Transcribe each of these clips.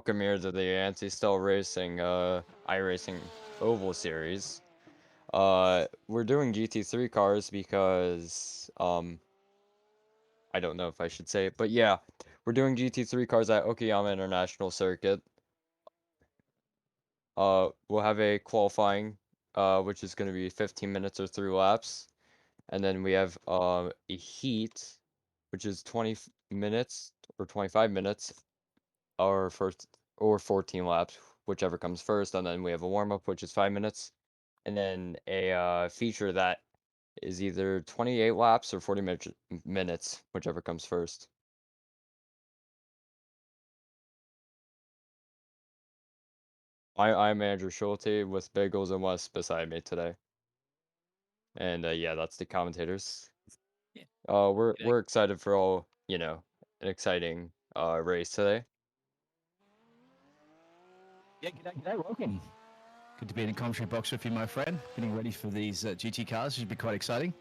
welcome here to the Anti-Stall Racing, iRacing Oval Series. We're doing GT3 cars because, I don't know if I should say it, but yeah, we're doing GT3 cars at Okayama International Circuit. We'll have a qualifying, which is going to be 15 minutes or 3 laps. And then we have, a heat, which is 20 minutes or 25 minutes, or 14 laps, whichever comes first. And then we have a warm-up, which is 5 minutes. And then a feature that is either 28 laps or 40 minutes, whichever comes first. I'm Andrew Schulte with Bagels and West beside me today. And yeah, that's the commentators. Yeah. We're excited for all, an exciting race today. Yeah, g'day, welcome. Good to be in the commentary box with you, my friend. Getting ready for these GT cars. Should be quite exciting.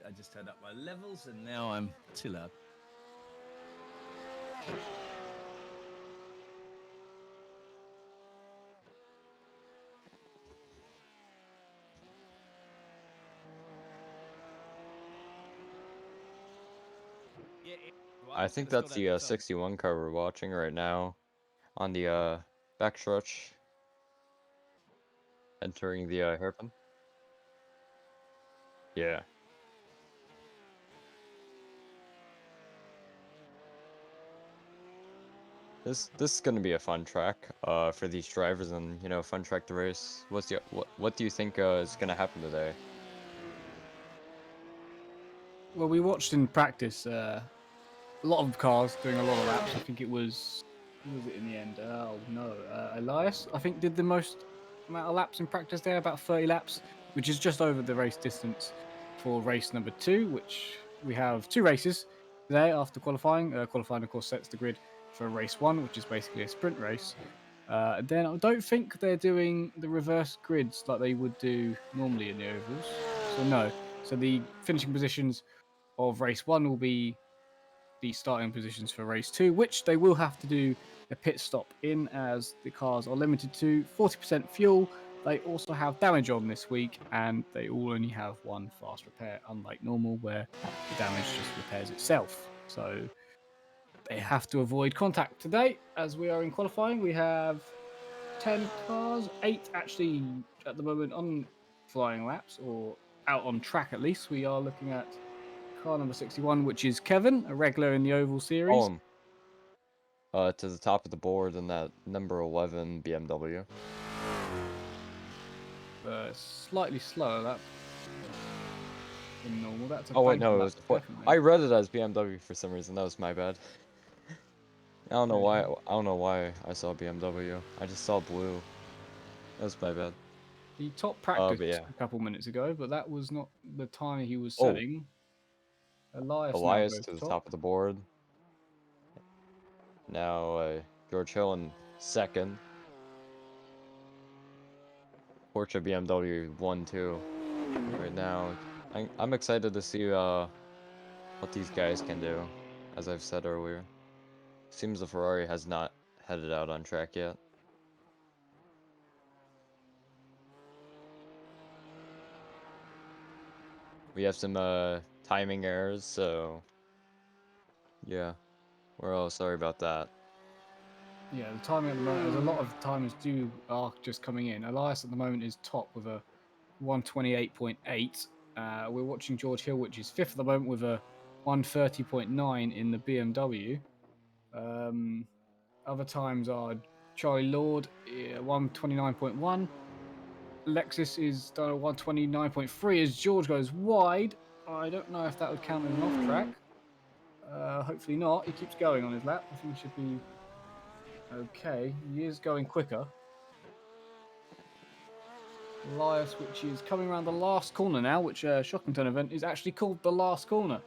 I just turned up my levels and now I'm too loud. I think that's the 61 car we're watching right now on the backstretch, entering the hairpin. Yeah. This is gonna be a fun track for these drivers, and fun track to race. What do you think is gonna happen today? Well, we watched in practice a lot of cars doing a lot of laps. I think it was, who was it in the end? Oh no, Elias, I think, did the most amount of laps in practice there, about 30 laps, which is just over the race distance for race number 2, which we have 2 races today after qualifying. Qualifying, of course, sets the grid for race 1, which is basically a sprint race. Then I don't think they're doing the reverse grids like they would do normally in the ovals. So no. So the finishing positions of race 1 will be the starting positions for race 2, which they will have to do a pit stop in, as the cars are limited to 40% fuel. They also have damage on this week, and they all only have 1 fast repair, unlike normal where the damage just repairs itself. So they have to avoid contact today. As we are in qualifying, we have 10 cars, 8 actually at the moment on flying laps, or out on track at least. We are looking at car number 61, which is Kevin, a regular in the Oval Series. To the top of the board in that number 11 BMW. Slightly slower that than normal. That's a Oh wait, bank no, it lap, was definitely. I read it as BMW for some reason. That was my bad. I don't know why. Really? I don't know why I saw BMW. I just saw blue. That was my bad. He top practiced But yeah. a couple minutes ago, but that was not the time he was Oh, setting. Elias now Elias goes to the top. top of the board. Now George Hill in second. Porsche BMW 1-2 right now. I'm excited to see what these guys can do, as I've said earlier. Seems the Ferrari has not headed out on track yet. We have some timing errors, so yeah. We're all sorry about that. Yeah, the timing at the moment, there's a lot of timers are just coming in. Elias at the moment is top with a 128.8. We're watching George Hill, which is fifth at the moment, with a 130.9 in the BMW. Other times are Charlie Lord, 129.1. Lexus is done at 129.3 as George goes wide. I don't know if that would count as an off track. Hopefully not. He keeps going on his lap. I think he should be okay. He is going quicker. Elias, which is coming around the last corner now, which Shockington event is actually called the last corner.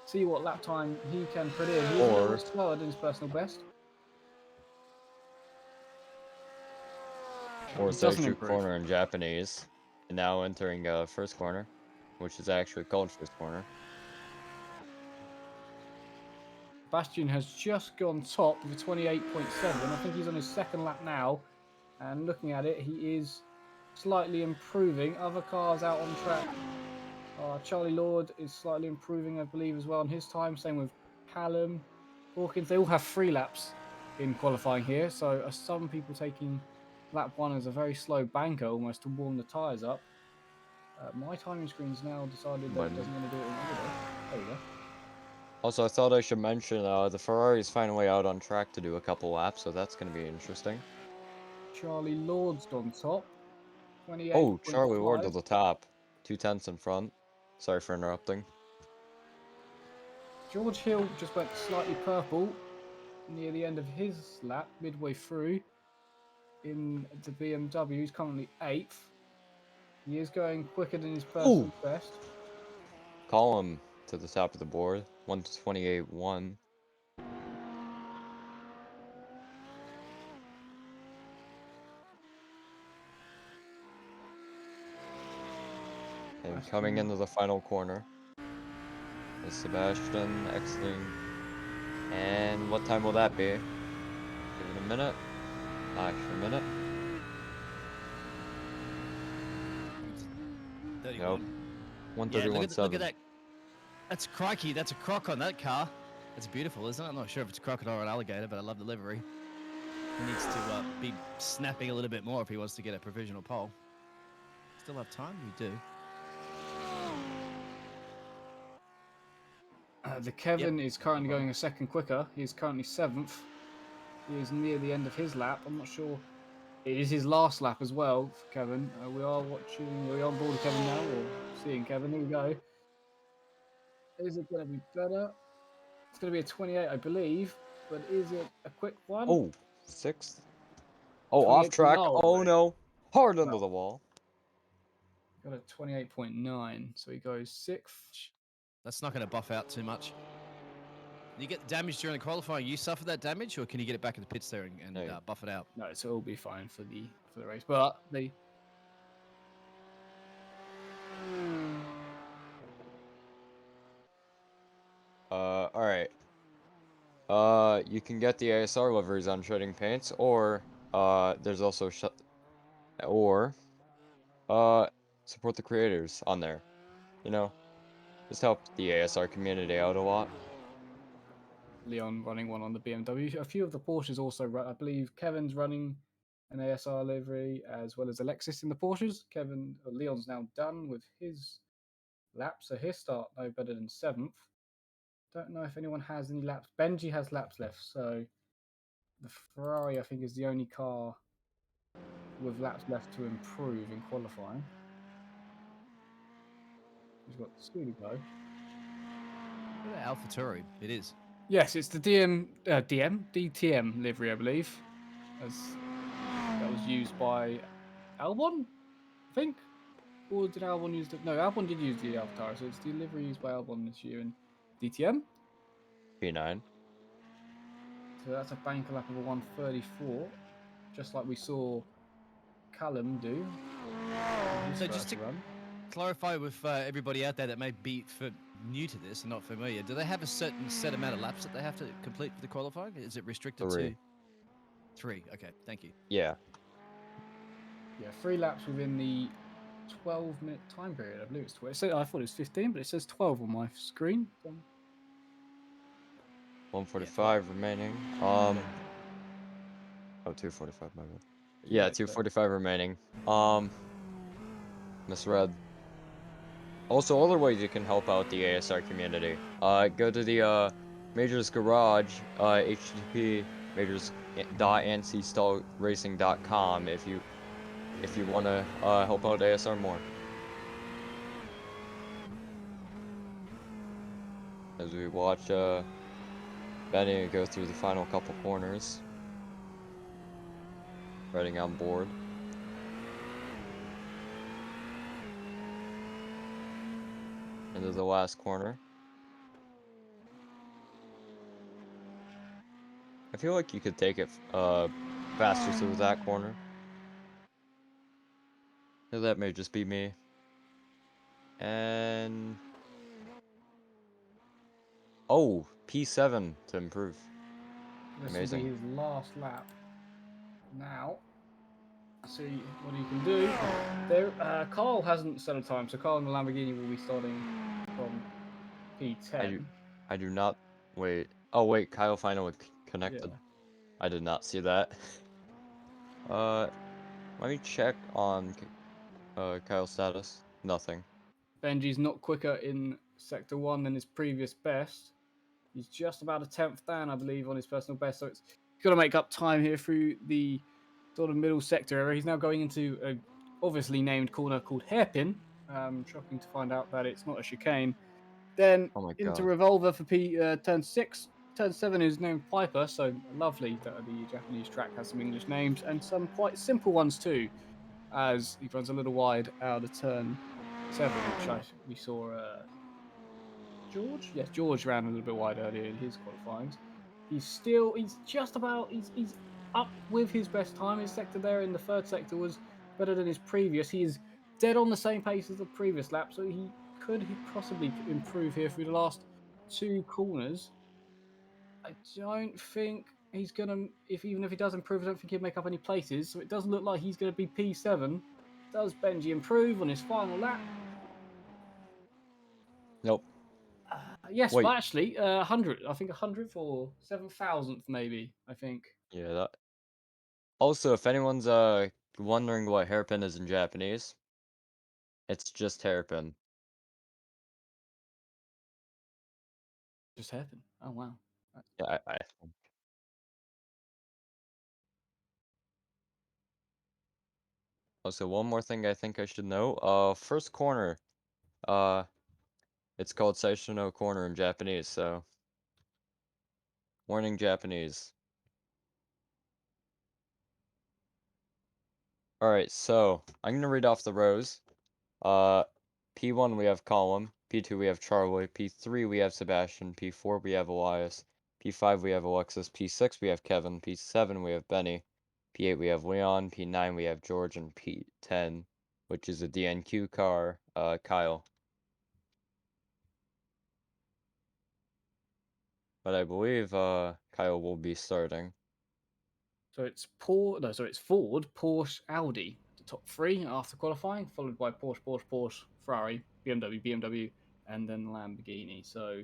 See what lap time he can put in. He's a little bit slower than his personal best. Or Seishu corner in Japanese. And now entering first corner. which is actually called first corner. Bastian has just gone top with a 28.7. I think he's on his second lap now. And looking at it, he is slightly improving. Other cars out on track. Charlie Lord is slightly improving, I believe, as well on his time. Same with Callum, Hawkins. They all have 3 laps in qualifying here. So are some people taking lap 1 as a very slow banker almost to warm the tyres up. My timing screen's now decided that it doesn't want to do it in order. There we go. Also, I thought I should mention the Ferrari's finally out on track to do a couple laps, so that's going to be interesting. Charlie Lord's on top. 28.5. Oh, Charlie Ward to the top. 2/10 in front. Sorry for interrupting. George Hill just went slightly purple near the end of his lap, midway through in the BMW. He's currently 8th. He is going quicker than his personal best. Call him to the top of the board. 128.1. And coming into the final corner is Sebastian exiting. And what time will that be? Give it a minute. Actually, a minute. 31. Nope. Yeah, 131.7. look at that. That's crikey. That's a croc on that car. That's beautiful, isn't it? I'm not sure if it's a crocodile or an alligator, but I love the livery. He needs to be snapping a little bit more if he wants to get a provisional pole. Still have time? You do. The Kevin is currently going a second quicker. He is currently 7th. He is near the end of his lap. I'm not sure. It is his last lap as well for Kevin. We are watching. Are we on board with Kevin now or seeing Kevin? Here we go. Is it going to be better? It's going to be a 28, I believe. But is it a quick one? Oh, 6th. Oh, off track. Oh, no. Hard into the wall. Got a 28.9. So he goes 6th. That's not going to buff out too much. You get damage during the qualifying. You suffer that damage, or can you get it back in the pits there and buff it out? No, so it'll be fine for the race. But the All right. You can get the ASR liveries on Shredding Paints, or there's also support the creators on there. You know, just help the ASR community out a lot. Leon running one on the BMW. A few of the Porsches also run. I believe Kevin's running an ASR livery as well as Alexis in the Porsches. Leon's now done with his lap, so his start no better than 7th. Don't know if anyone has any laps. Benji has laps left, so the Ferrari I think is the only car with laps left to improve in qualifying. He's got 2 to go. Look at that AlphaTauri. It is. Yes, it's the DTM livery, I believe. That was used by Albon, I think. Or did Albon use the... No, Albon did use the Avatar, so it's the livery used by Albon this year in DTM. P9. So that's a banker lap of a 134, just like we saw Callum do. So just to clarify with everybody out there that may be new to this and not familiar, do they have a certain set amount of laps that they have to complete for the qualifying? Is it restricted 3. to 3? Okay, thank you. Yeah. Yeah, 3 laps within the 12-minute time period. I believe it's 12. I thought it was 15, but it says 12 on my screen. 145 remaining. Oh, 245, my bad. Yeah, 245 remaining. Misread. Also, other ways you can help out the ASR community. Go to the Majors Garage, http majors.ancstallracing.com if you want to help out ASR more. As we watch Benny go through the final couple corners, riding on board. Into the last corner. I feel like you could take it faster through that corner. That may just be me. And oh, P7 to improve. This Amazing. will be his last lap. Now, see what he can do. There, Carl hasn't set a time, so Carl and the Lamborghini will be starting from P10. I do not wait. Oh wait, Kyle finally connected. Yeah. I did not see that. Let me check on Kyle's status. Nothing. Benji's not quicker in Sector 1 than his previous best. He's just about a 10th down, I believe, on his personal best. So he's got to make up time here through the sort of middle sector area. He's now going into a obviously named corner called Hairpin. Shocking to find out that it's not a chicane. Then Oh my into god. Revolver for turn 6. Turn 7 is named Piper, so lovely that the Japanese track has some English names and some quite simple ones too, as he runs a little wide out of turn 7, which we saw George? Yes, George ran a little bit wide earlier in his qualifyings. He's just about, he's up with his best time. His sector there in the third sector was better than his previous. He is dead on the same pace as the previous lap, so he possibly improve here through the last 2 corners. I don't think he's gonna, even if he does improve, I don't think he'll make up any places. So it doesn't look like he's gonna be P7. Does Benji improve on his final lap? Nope. Yes, Wait. well, actually, 100. I think 100th or 7,000th, maybe. I think. Yeah, that. Also, if anyone's wondering what hairpin is in Japanese, it's just hairpin. Just happened. Oh wow. Yeah, I Also, one more thing I think I should know. First corner. Uh, it's called Saishino Corner in Japanese, so warning Japanese. Alright, so I'm gonna read off the rows. Uh, P1 we have Column, P2 we have Charlie, P3 we have Sebastian, P4 we have Elias, P5 we have Alexis, P6 we have Kevin, P7 we have Benny, P8 we have Leon, P9 we have George, and P10, which is a DNQ car, Kyle. But I believe Kyle will be starting. So it's it's Ford, Porsche, Audi, the top 3 after qualifying, followed by Porsche, Ferrari, BMW, and then Lamborghini. So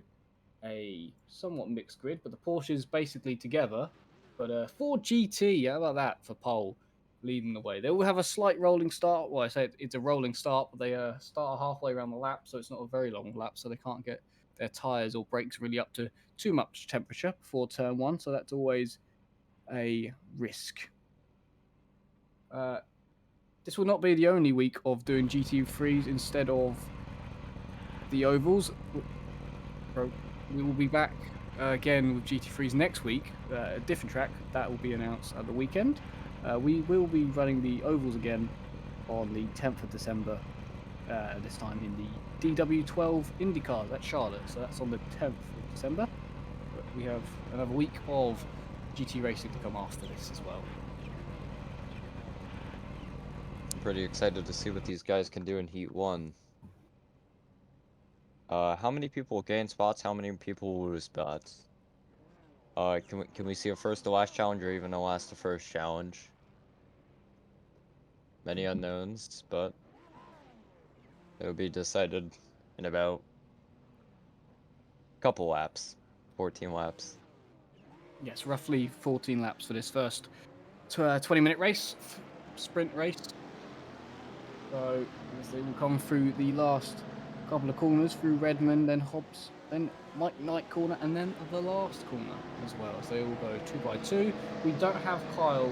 a somewhat mixed grid, but the Porsches basically together. But Ford GT, how about that for pole, leading the way. They will have a slight rolling start. Well, I say it's a rolling start, but they start halfway around the lap, so it's not a very long lap, so they can't get their tyres or brakes really up to too much temperature before turn 1. So that's always a risk. This will not be the only week of doing GT3s instead of the ovals. We will be back again with GT3s next week, a different track that will be announced at the weekend. We will be running the ovals again on the 10th of December, this time in the DW12 IndyCars at Charlotte. So that's on the 10th of December. But we have another week of GT racing to come after this as well. I'm pretty excited to see what these guys can do in Heat 1. How many people gain spots? How many people lose spots? Can we see a first to last challenge or even a last to first challenge? Many unknowns, but it'll be decided in about a couple laps, 14 laps. Yes, roughly 14 laps for this first 20-minute race, sprint race. So as they will come through the last couple of corners, through Redmond, then Hobbs, then Mike Knight corner, and then the last corner as well. So they all go 2 by 2. We don't have Kyle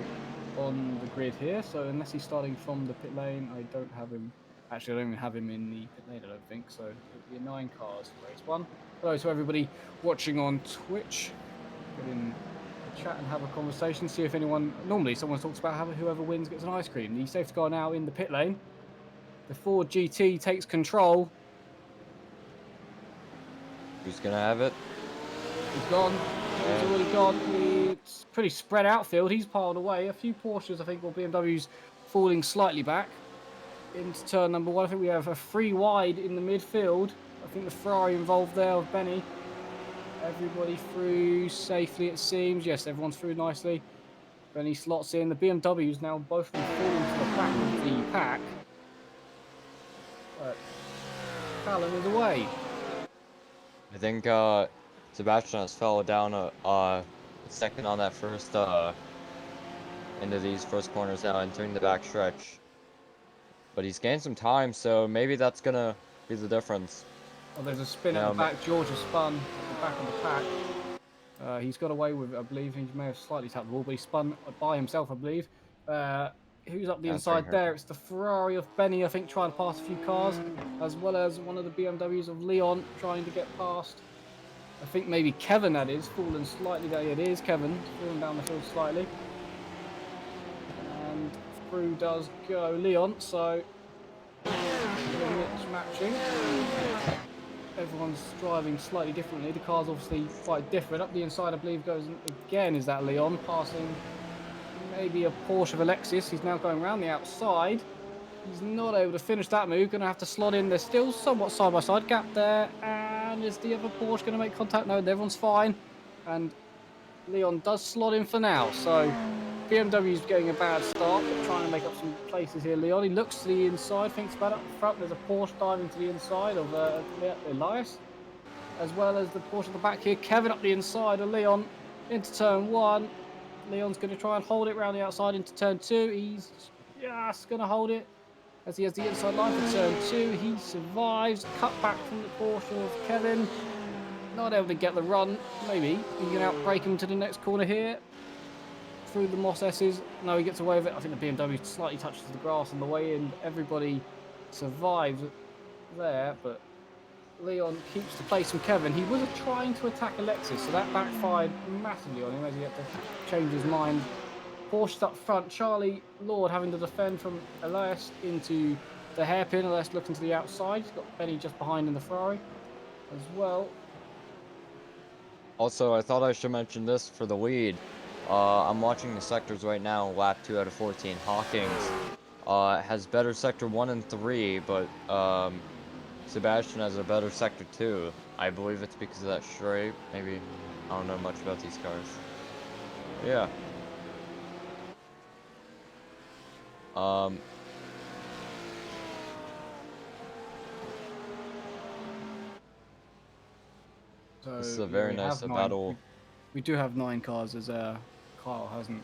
on the grid here, so unless he's starting from the pit lane, I don't have him. Actually, I don't even have him in the pit lane, I don't think. So it'll be 9 cars for race 1. Hello to everybody watching on Twitch. Get in the chat and have a conversation. See if anyone. Normally, someone talks about how whoever wins gets an ice cream. The safety car now in the pit lane. The Ford GT takes control. Who's gonna have it? He's gone. He's already gone. It's pretty spread out field. He's piled away. A few Porsches, I think, or BMWs falling slightly back. into turn number 1. I think we have a free wide in the midfield. I think the Ferrari involved there of Benny. Everybody through safely, it seems. Yes, everyone's through nicely. Benny slots in. The BMWs now both of them fall into the back of the pack. But Callum is away. I think Sebastian has fell down a second on that first into these first corners now, entering the back stretch. But he's gained some time, so maybe that's gonna be the difference. Oh, there's a spin at Now, the back. George has spun at the back of the pack. He's got away with it, I believe. He may have slightly tapped the ball, but he spun by himself, I believe. Who's up the inside there? It's the Ferrari of Benny, I think, trying to pass a few cars, as well as one of the BMWs of Leon trying to get past. I think maybe Kevin, that is, fallen slightly there. It is Kevin, falling down the field slightly. And through does go Leon, so matching. Everyone's driving slightly differently. The car's obviously quite different. Up the inside, I believe, goes again, is that Leon, passing maybe a Porsche of Alexis. He's now going around the outside. He's not able to finish that move. Going to have to slot in. They're still somewhat side-by-side gap there. And is the other Porsche going to make contact? No, everyone's fine. And Leon does slot in for now. So BMW's getting a bad start, but trying to make up some places here. Leon, he looks to the inside, thinks about it up front. There's a Porsche diving to the inside of Elias, as well as the Porsche at the back here. Kevin up the inside of Leon into turn 1. Leon's going to try and hold it around the outside into turn 2. He's just going to hold it as he has the inside line for turn 2. He survives. Cut back from the Porsche of Kevin. Not able to get the run. Maybe he can outbrake him to the next corner here. Through the Moss S's. No, he gets away with it. I think the BMW slightly touches the grass on the way in. Everybody survives there, but Leon keeps the place from Kevin. He was trying to attack Alexis, so that backfired massively on him as he had to change his mind. Porsche up front. Charlie Lord having to defend from Elias into the hairpin. Elias looking to the outside. He's got Benny just behind in the Ferrari as well. Also, I thought I should mention this for the lead. I'm watching the sectors right now, lap 2 out of 14. Hawkins has better sector 1 and 3, but Sebastian has a better sector 2. I believe it's because of that stripe. Maybe. I don't know much about these cars. Yeah. So this is a very nice battle. We do have 9 cars, as Kyle hasn't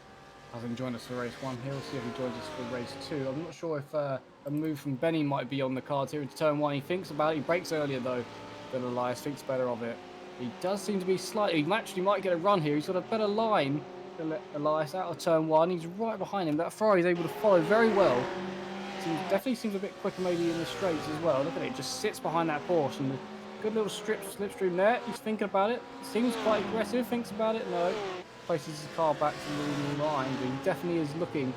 joined us for race 1. He'll see if he joins us for race 2. I'm not sure if a move from Benny might be on the cards here into turn 1. He thinks about it. He brakes earlier though than Elias. Thinks better of it. He does seem to be slightly. He actually might get a run here. He's got a better line than Elias out of turn 1. He's right behind him. That Ferrari is able to follow very well. Definitely seems a bit quicker maybe in the straights as well. Look at it. Just sits behind that Porsche. And good little slipstream there. He's thinking about it. Seems quite aggressive. Thinks about it. No. Places his car back to the line. But he definitely is looking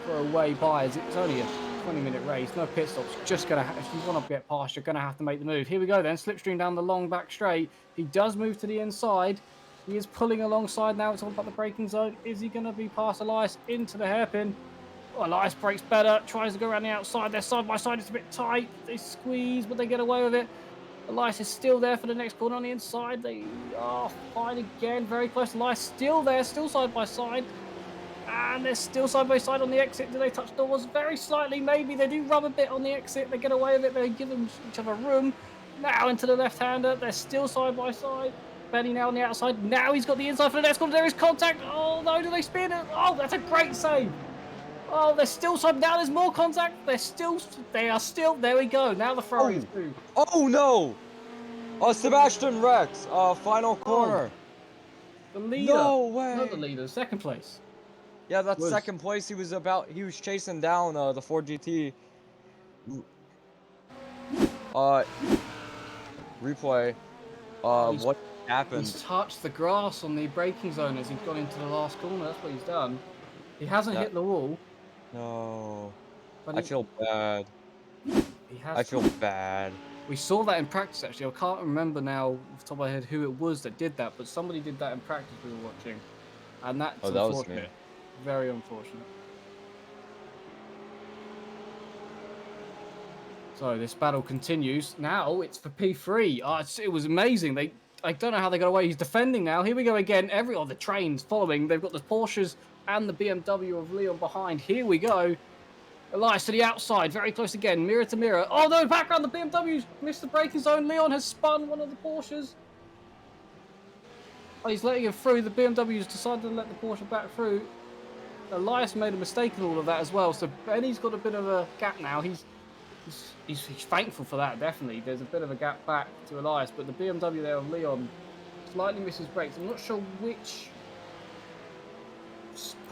for a way by. As it's only a 20-minute race. No pit stops. Just going to, if you want to get past, you're going to have to make the move. Here we go then. Slipstream down the long back straight. He does move to the inside. He is pulling alongside now. It's all about the braking zone. Is he going to be past Elias into the hairpin? Oh, Elias brakes better. Tries to go around the outside. They're side by side. It's a bit tight. They squeeze, but they get away with it. Elias is still there for the next corner on the inside. They are fine again. Very close. Elias still there. Still side by side. And they're still side by side on the exit. Do they touch doors? Very slightly, maybe. They do rub a bit on the exit. They get away with it. They give them each other room. Now into the left-hander. They're still side by side. Benny now on the outside. Now he's got the inside for the next corner. There is contact. Oh, no. Do they spin it? Oh, that's a great save. Oh, they're still side. Now there's more contact. They are still. There we go. Now the Ferrari is through. Oh, no. Sebastian Rex. Final corner. The leader. No way. Not the leader. Second place. Yeah, that's second place. He was chasing down the Ford GT. Replay. What happened? He's touched the grass on the braking zone as he's gone into the last corner. That's what he's done. He hasn't hit the wall. No. But I feel bad. I feel bad. We saw that in practice, actually. I can't remember now off the top of my head who it was that did that, but somebody did that in practice we were watching. And that's was me. Very unfortunate. So this battle continues. Now it's for P3. It was amazing. I don't know how they got away. He's defending now. Here we go again. The trains following. They've got the Porsches and the BMW of Leon behind. Here we go. Elias to the outside, very close again, mirror to mirror. Oh no, background, the BMW's missed the braking zone. Leon has spun one of the Porsches. Oh, he's letting him through. The BMW's decided to let the Porsche back through. Elias made a mistake in all of that as well. So Benny's got a bit of a gap now. He's thankful for that, definitely. There's a bit of a gap back to Elias, but the BMW there of Leon slightly misses brakes. I'm not sure which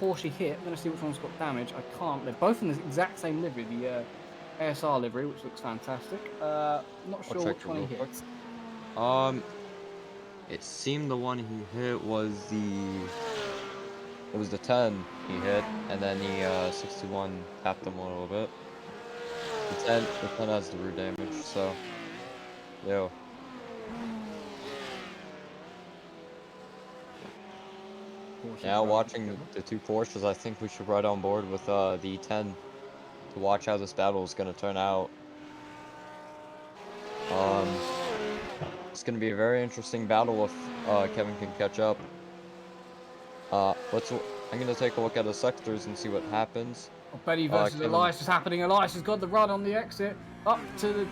Porsche hit. I'm going to see which one's got damage. I can't. They're both in the exact same livery, the ASR livery, which looks fantastic. Not sure which one he hit. It seemed the one he hit was it was the 10 he hit, and then the 61 tapped him a little bit. The 10 has the rear damage, so yo. Now watching the two Porsches, I think we should ride on board with the 10 to watch how this battle is going to turn out. It's going to be a very interesting battle if Kevin can catch up. I'm going to take a look at the sectors and see what happens. Benny versus Elias is happening. Elias has got the run on the exit up to the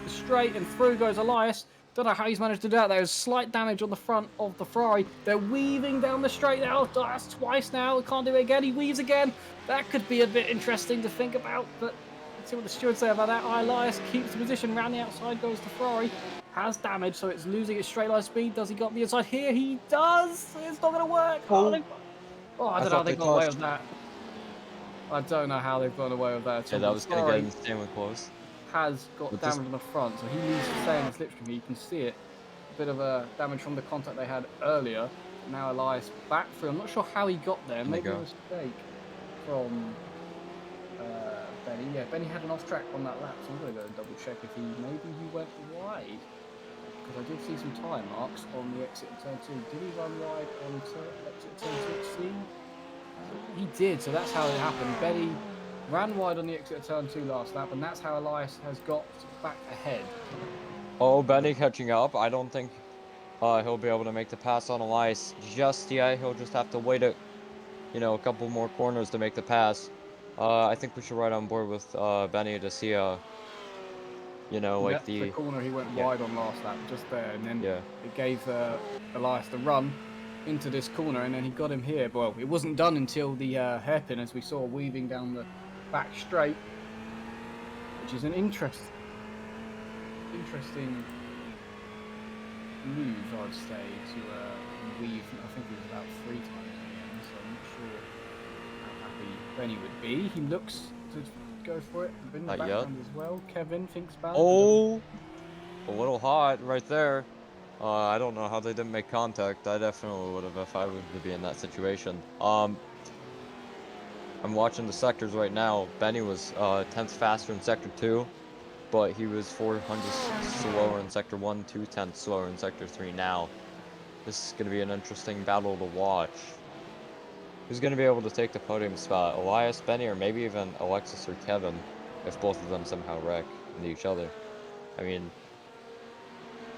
straight, and through goes Elias. Don't know how he's managed to do that. There's slight damage on the front of the Ferrari. They're weaving down the straight now. That's twice now. Can't do it again. He weaves again. That could be a bit interesting to think about, but let's see what the stewards say about that. Elias keeps the position. Round the outside goes the Ferrari. Has damage, so it's losing its straight line speed. Does he got the inside here? He does. It's not going to work. I don't know how they got away with that. I don't know how they've gone away with that. Yeah, that was going to get insanely close. Has got damage on the front, so he needs to stay in the slipstream. You can see it. A bit of a damage from the contact they had earlier. Now Elias back through. I'm not sure how he got there. Maybe a mistake from Benny. Yeah, Benny had an off track on that lap, so I'm going to go and double check if maybe he went wide. Because I did see some tyre marks on the exit of turn 2. Did he run wide on exit turn 2? He did, so that's how it happened. Benny ran wide on the exit of turn 2 last lap, and that's how Elias has got back ahead. Oh, Benny catching up. I don't think he'll be able to make the pass on Elias just yet. He'll just have to wait a couple more corners to make the pass. I think we should ride on board with Benny to see the corner he went wide on last lap, just there, and then it gave Elias the run into this corner, and then he got him here. Well, it wasn't done until the hairpin, as we saw weaving down the back straight, which is an interesting move, I'd say, to weave. I think it was about 3 times in the end, so I'm not sure how happy Benny would be. He looks to go for it in the background as well. Kevin thinks about it. Oh, a little hot right there. I don't know how they didn't make contact. I definitely would have if I would be in that situation. I'm watching the sectors right now. Benny was 10th faster in sector 2, but he was 400 slower in sector 1, 2/10 slower in sector 3 now. This is going to be an interesting battle to watch. Who's going to be able to take the podium spot? Elias, Benny, or maybe even Alexis or Kevin, if both of them somehow wreck into each other. I mean,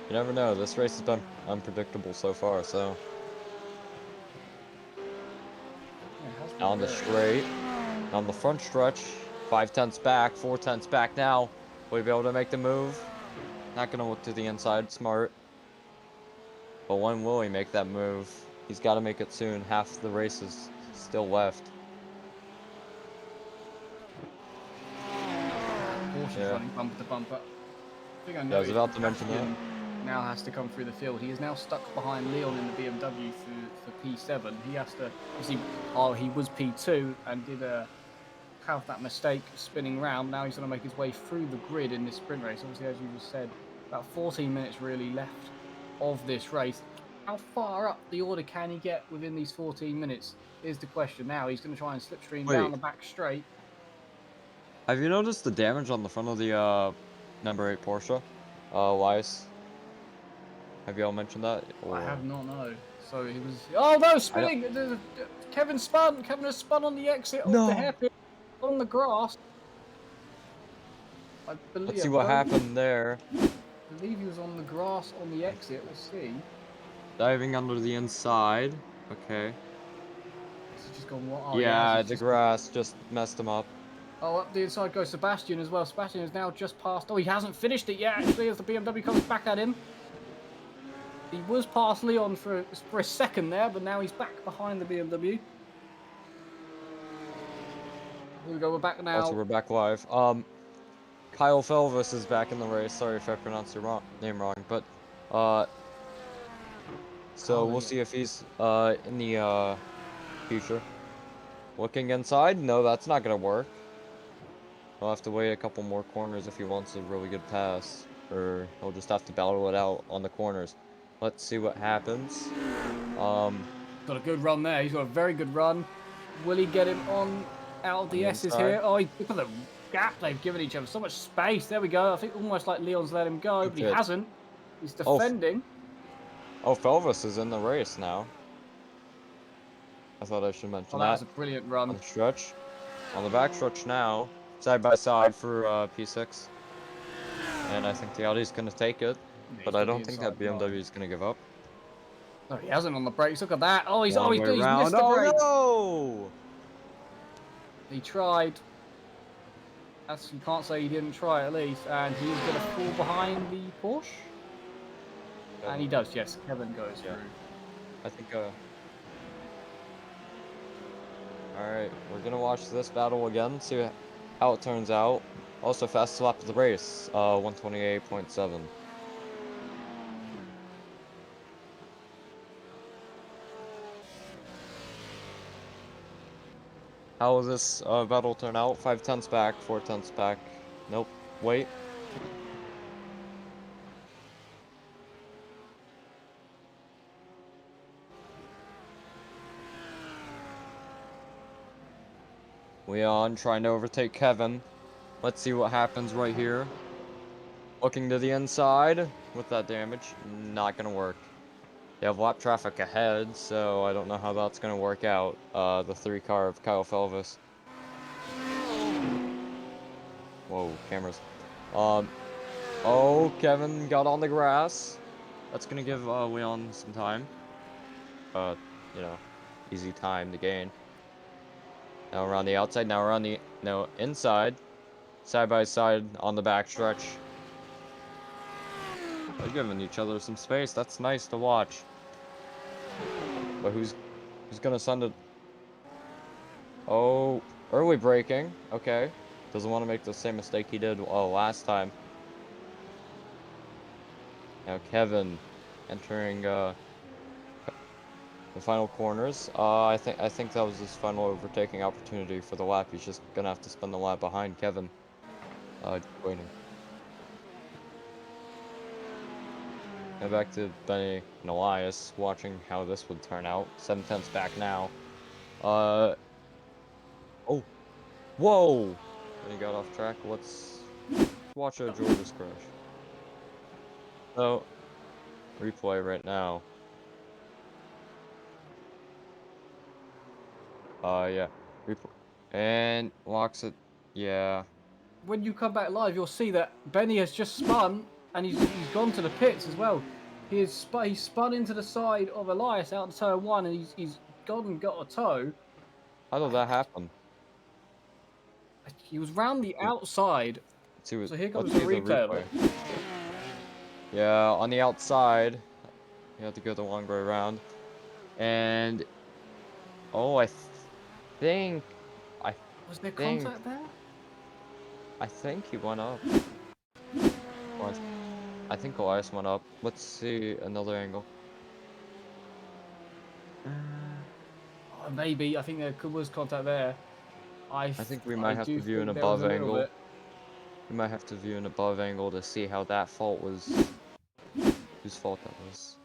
you never know. This race has been unpredictable so far, so. On the straight, on the front stretch, 5/10 back, 4/10 back now. Will he be able to make the move? Not going to look to the inside, smart. But when will he make that move? He's got to make it soon. Half the race is still left. Porsche's running bumper to bumper. I was about to mention that. Now has to come through the field. He is now stuck behind Leon in the BMW for P7. He has to, he was P2 and did have that mistake spinning round. Now he's going to make his way through the grid in this sprint race. Obviously, as you just said, about 14 minutes really left of this race. How far up the order can he get within these 14 minutes is the question. Now he's going to try and slipstream down the back straight. Have you noticed the damage on the front of the number 8 Porsche? Elias? Have you all mentioned that? Or... I have not, no. So he was... Oh no, spinning! Kevin spun! Kevin has spun on the exit of the hairpin on the grass. I believe, Let's see what happened there. I believe he was on the grass on the exit. We'll see. Diving under the inside. Okay. Has he just gone what? Oh, Yeah, he's the just. grass just messed him up. Oh, up the inside goes Sebastian as well. Sebastian is now just past. Oh, he hasn't finished it yet, actually, as the BMW comes back at him. He was past Leon for a second there, but now he's back behind the BMW. Here we go, we're back now. Also, we're back live. Kyle Felvis is back in the race. Sorry if I pronounced your name wrong, but so we'll see if he's in the future. Looking inside, no, that's not gonna work. He'll have to wait a couple more corners if he wants a really good pass, or he'll just have to battle it out on the corners. Let's see what happens. Got a good run there. He's got a very good run. Will he get him on out of the S's inside. here? Oh, look at the gap they've given each other. So much space. There we go. I think almost like Leon's let him go, but he hasn't. He's defending. Oh, Felvis is in the race now. I thought I should mention that. That was a brilliant run. On the stretch. On the back stretch now. Side by side for P6. And I think the Audi's going to take it. Yeah, but I don't think that BMW is going to give up. No, he hasn't on the brakes. Look at that. Oh, he's Long he's way missed round. the brake. Oh, no! He tried. You can't say he didn't try at least. And he's going to fall behind the Porsche. And he does, yes. Kevin goes through. I think, Alright, we're gonna watch this battle again, see how it turns out. Also, fastest lap of the race, 128.7. How will this battle turn out? 5/10 back, 4/10 back. Nope, wait. Leon trying to overtake Kevin. Let's see what happens right here. Looking to the inside with that damage. Not gonna work. They have lap traffic ahead, so I don't know how that's gonna work out. The 3 car of Kyle Felvis. Whoa, cameras. Oh, Kevin got on the grass. That's gonna give Leon some time. You know, easy time to gain. Now we're on the outside, now we're on the inside. Side by side on the back stretch. They're giving each other some space. That's nice to watch. But who's gonna send it? Oh, early braking. Okay. Doesn't want to make the same mistake he did last time. Now Kevin entering the final corners. I think that was his final overtaking opportunity for the lap. He's just gonna have to spend the lap behind Kevin. Waiting. Now back to Benny and Elias, watching how this would turn out. 7/10 back now. Oh, whoa! And he got off track. Let's watch a George's crash. So, replay right now. Yeah. And locks it. Yeah. When you come back live, you'll see that Benny has just spun and he's gone to the pits as well. He spun into the side of Elias out to turn 1 and he's gone and got a tow. How did that happen? He was round the outside. So here comes the replay of it. Yeah, on the outside. You have to go the long way around. And oh, I think was there contact there? I think he went up. I think Elias went up. Let's see another angle. Maybe. I think there was contact there. I think we might have to view an above angle. We might have to view an above angle to see how that fault was. Whose fault that was.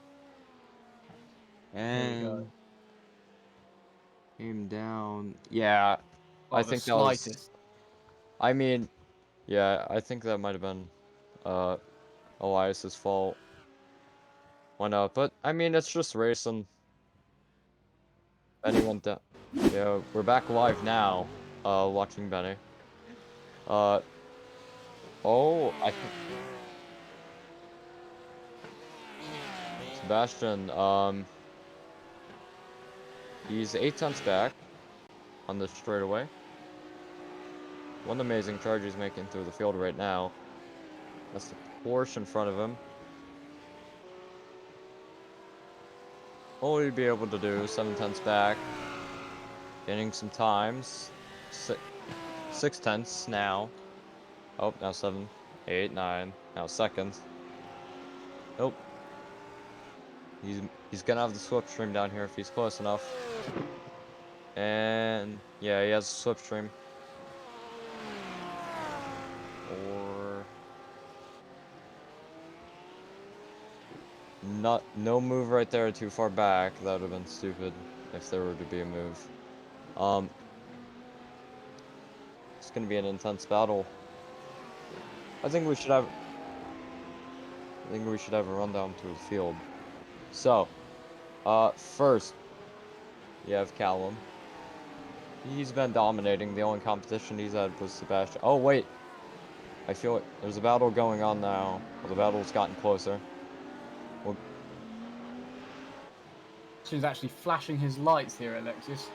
And came down. Yeah, I think that was. I mean, yeah, I think that might have been Elias's fault. Why not? But I mean, it's just racing. Benny went down. Yeah, we're back live now. Watching Benny. Oh, I think Sebastian, he's 8 tenths back on the straightaway. One amazing charge he's making through the field right now. That's the Porsche in front of him. All he'd be able to do, 7 tenths back. Gaining some times. 6 tenths now. Oh, now 7, 8, 9. Now seconds. Nope. He's gonna have the slipstream down here if he's close enough. And yeah, he has a slipstream. Or no move right there too far back. That would have been stupid if there were to be a move. It's gonna be an intense battle. I think we should have a rundown to the field. So, first, you have Callum. He's been dominating. The only competition he's had was Sebastian. Oh, wait. I feel like there's a battle going on now. Well, the battle's gotten closer. Well, He's actually flashing his lights here, Alexis.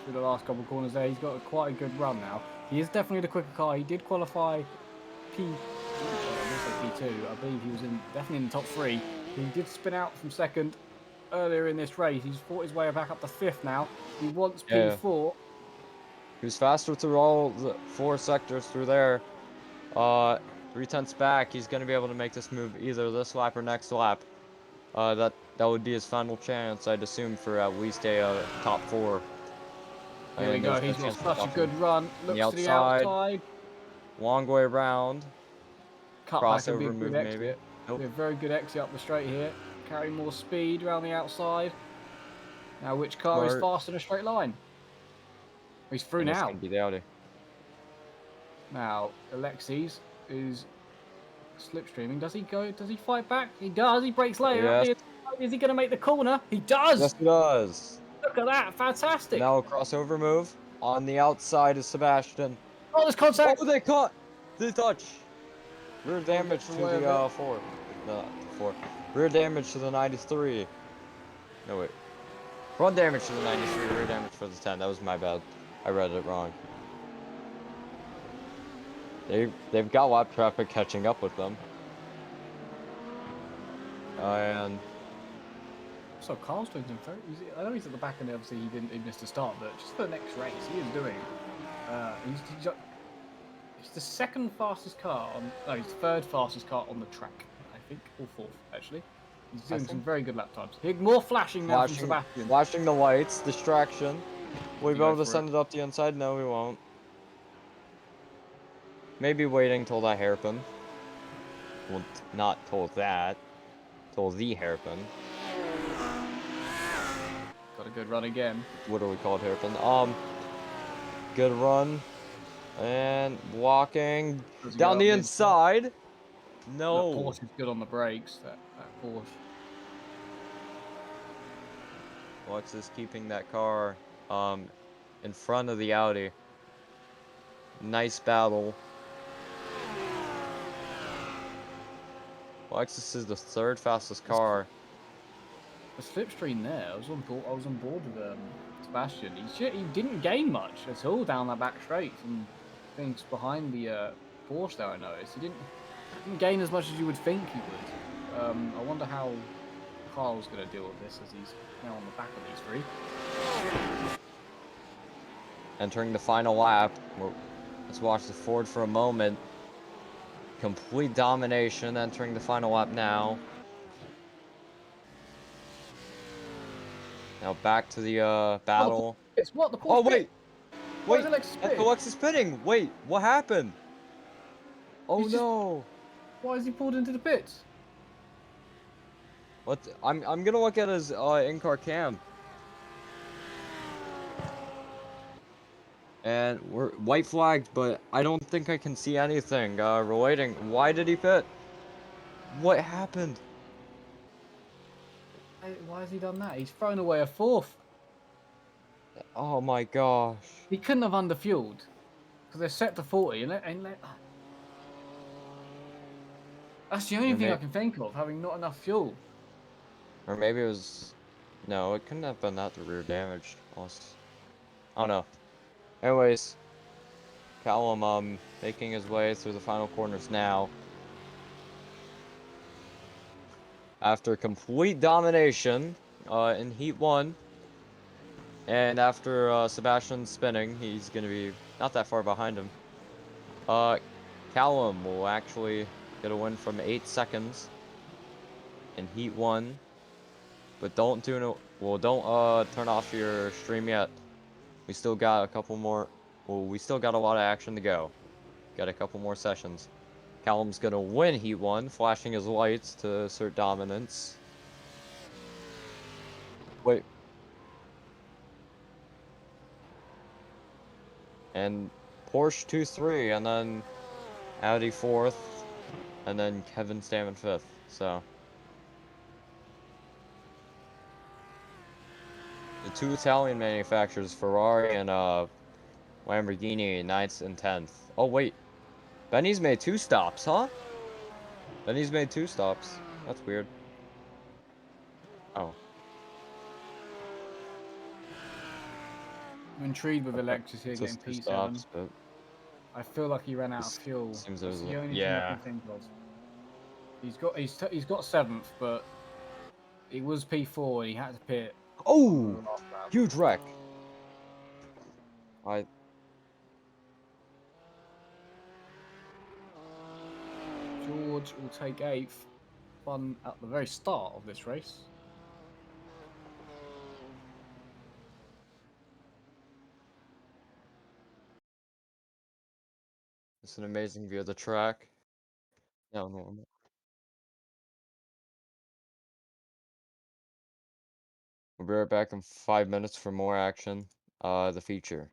Through the last couple of corners there, he's got quite a good run now. He is definitely the quicker car. He did qualify P2. I believe he was definitely in the top 3. He did spin out from second earlier in this race. He's fought his way back up to 5th now. He wants P4. He was faster through all the 4 sectors through there. 3 tenths back. He's going to be able to make this move either this lap or next lap. That would be his final chance, I'd assume, for at least a top 4. Here we go. He's got such a good run. Looks to the outside. Long way around. Cut Crossover back a move, exit. maybe. Nope. A very good exit up the straight here. Carry more speed around the outside. Now, which car is fast in a straight line? He's through now. It's gonna be the Audi. Now, Alexis is slipstreaming. Does he go? Does he fight back? He does. He brakes later. Yes. Is he going to make the corner? He does. Yes, he does. Look at that. Fantastic. Now a crossover move. On the outside is Sebastian. Oh, there's contact. Oh, they caught. The touch. Rear damage to the 4. No, 4. Rear damage to the 93. No, wait. Front damage to the 93, rear damage for the 10. That was my bad. I read it wrong. They've got lap traffic catching up with them. And so Carl's doing some very easy. I know he's at the back and obviously he missed a start, but just for the next race, he is doing. He's the second fastest car on. No, he's the third fastest car on the track, I think, or 4th actually. He's doing some very good lap times. More flashing now from Sebastian. Flashing the lights, distraction. Will we be able to send it up the inside? No, we won't. Maybe waiting till that hairpin. Well, not till that. Till the hairpin. Got a good run again. What do we call it, hairpin? Good run. And walking down the inside. No. That Porsche is good on the brakes. That Porsche. Lex is keeping that car in front of the Audi. Nice battle. Lexus is the 3rd fastest car. The slipstream there. I was on board with Sebastian. He didn't gain much at all down that back straight from things behind the Porsche there. I noticed he didn't gain as much as you would think he would. I wonder how Carl's going to deal with this as he's now on the back of these 3. Entering the final lap. Let's watch the Ford for a moment. Complete domination entering the final lap now. Now back to the battle. It's what the Porsche. Oh wait! Wait! That's Alexis pitting! Wait, what happened? Oh no! Why is he pulled into the pits? What? I'm gonna look at his in-car cam. And we're white flagged, but I don't think I can see anything relating. Why did he pit? What happened? Why has he done that? He's thrown away a 4th. Oh my gosh. He couldn't have underfueled because they're set to 40 and That's the only Or, thing I can think of, having not enough fuel. or maybe it was... No, it couldn't have been that the rear damaged. Unless... I don't know. Anyways, Callum making his way through the final corners now. After complete domination in Heat 1. And after Sebastian spinning, he's going to be not that far behind him. Callum will actually get a win from 8 seconds in Heat 1. But don't tune it. Well, don't turn off your stream yet. We still got a couple more. Well, we still got a lot of action to go. Got a couple more sessions. Callum's gonna win Heat 1, flashing his lights to assert dominance. Wait. And Porsche 2-3, and then Audi 4th, and then Kevin Stammen 5th. So the two Italian manufacturers, Ferrari and Lamborghini, 9th and 10th. Oh wait, Benny's made 2 stops, huh? Benny's made 2 stops. That's weird. Oh, I'm intrigued with okay. Alexis here It getting says 2 P7. stops, but I feel like he ran out of this fuel. seems That's there's the a only thing I yeah. can think of. He's got 7th, but he was P4 and he had to pit on the Oh, last lap. huge wreck. I George will take 8th. Fun at the very start of this race. It's an amazing view of the track. No, normal. We'll be right back in 5 minutes for more action. The feature.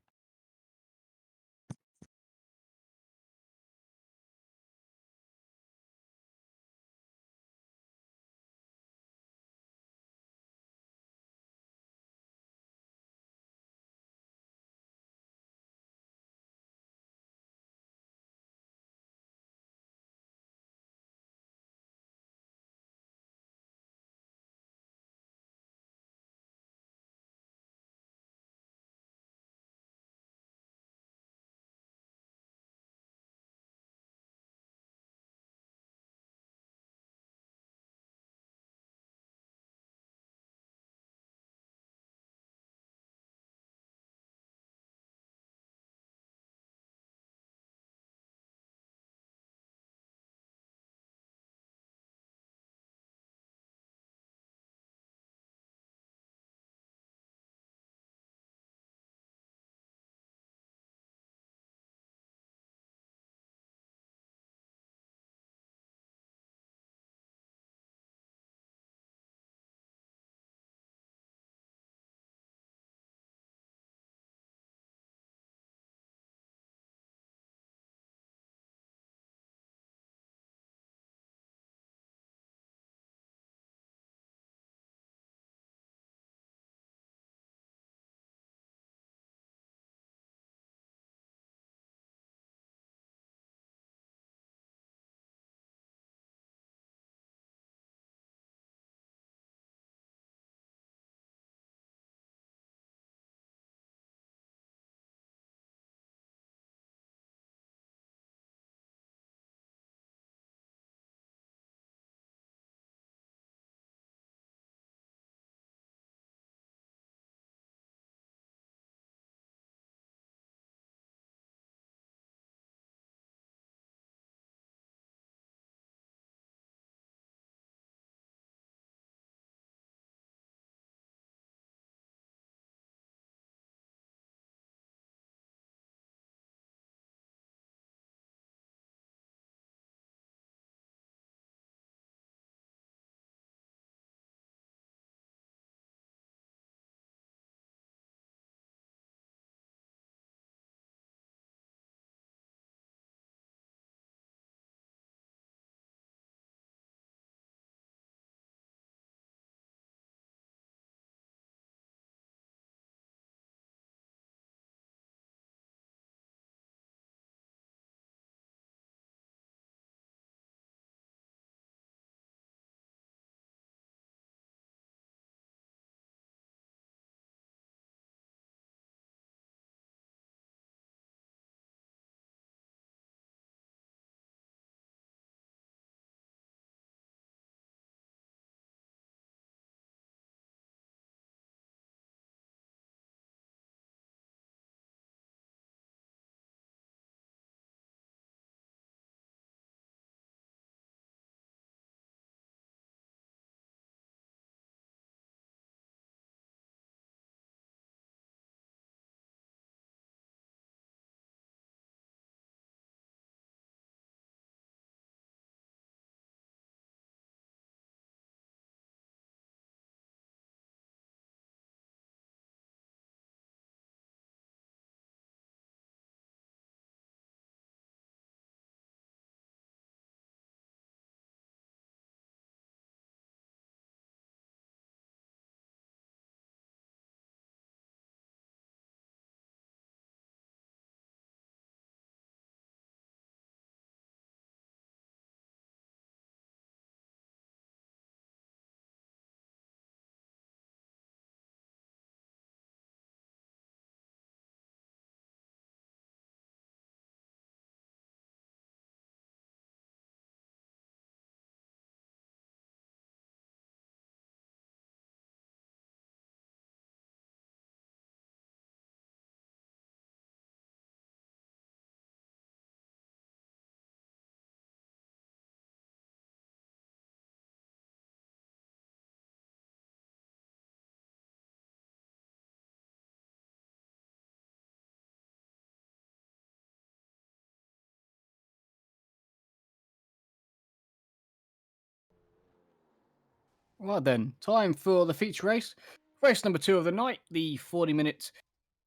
Right then, time for the feature race. Race number 2 of the night, the 40-minute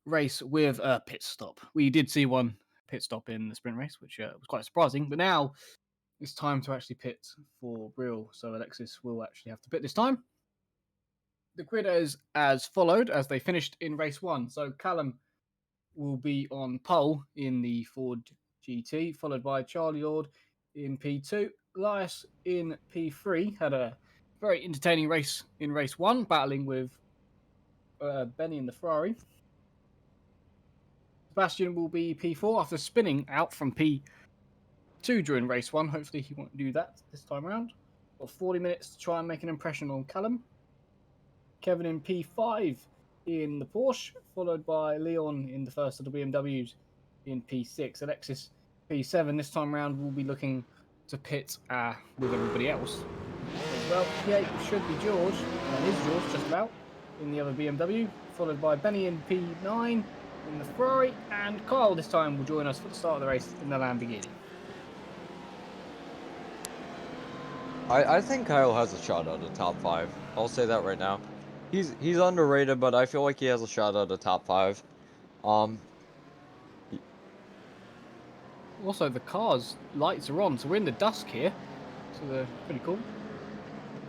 race with a pit stop. We did see one pit stop in the sprint race, which was quite surprising, but now it's time to actually pit for real. So Alexis will actually have to pit this time. The grid is as followed as they finished in race 1. So Callum will be on pole in the Ford GT, followed by Charlie Lord in P2. Elias in P3 had a very entertaining race in race 1, battling with Benny in the Ferrari. Sebastian will be P4 after spinning out from P2 during race 1. Hopefully, he won't do that this time around. Got 40 minutes to try and make an impression on Callum. Kevin in P5 in the Porsche, followed by Leon in the first of the BMWs in P6. Alexis P7 this time round will be looking to pit with everybody else. Well, P8 should be George, and is George just about, in the other BMW, followed by Benny in P9 in the Ferrari, and Kyle this time will join us for the start of the race in the Lamborghini. I think Kyle has a shot at the top 5. I'll say that right now. He's underrated, but I feel like he has a shot at the top 5. Also, the car's lights are on, so we're in the dusk here, so they're pretty cool.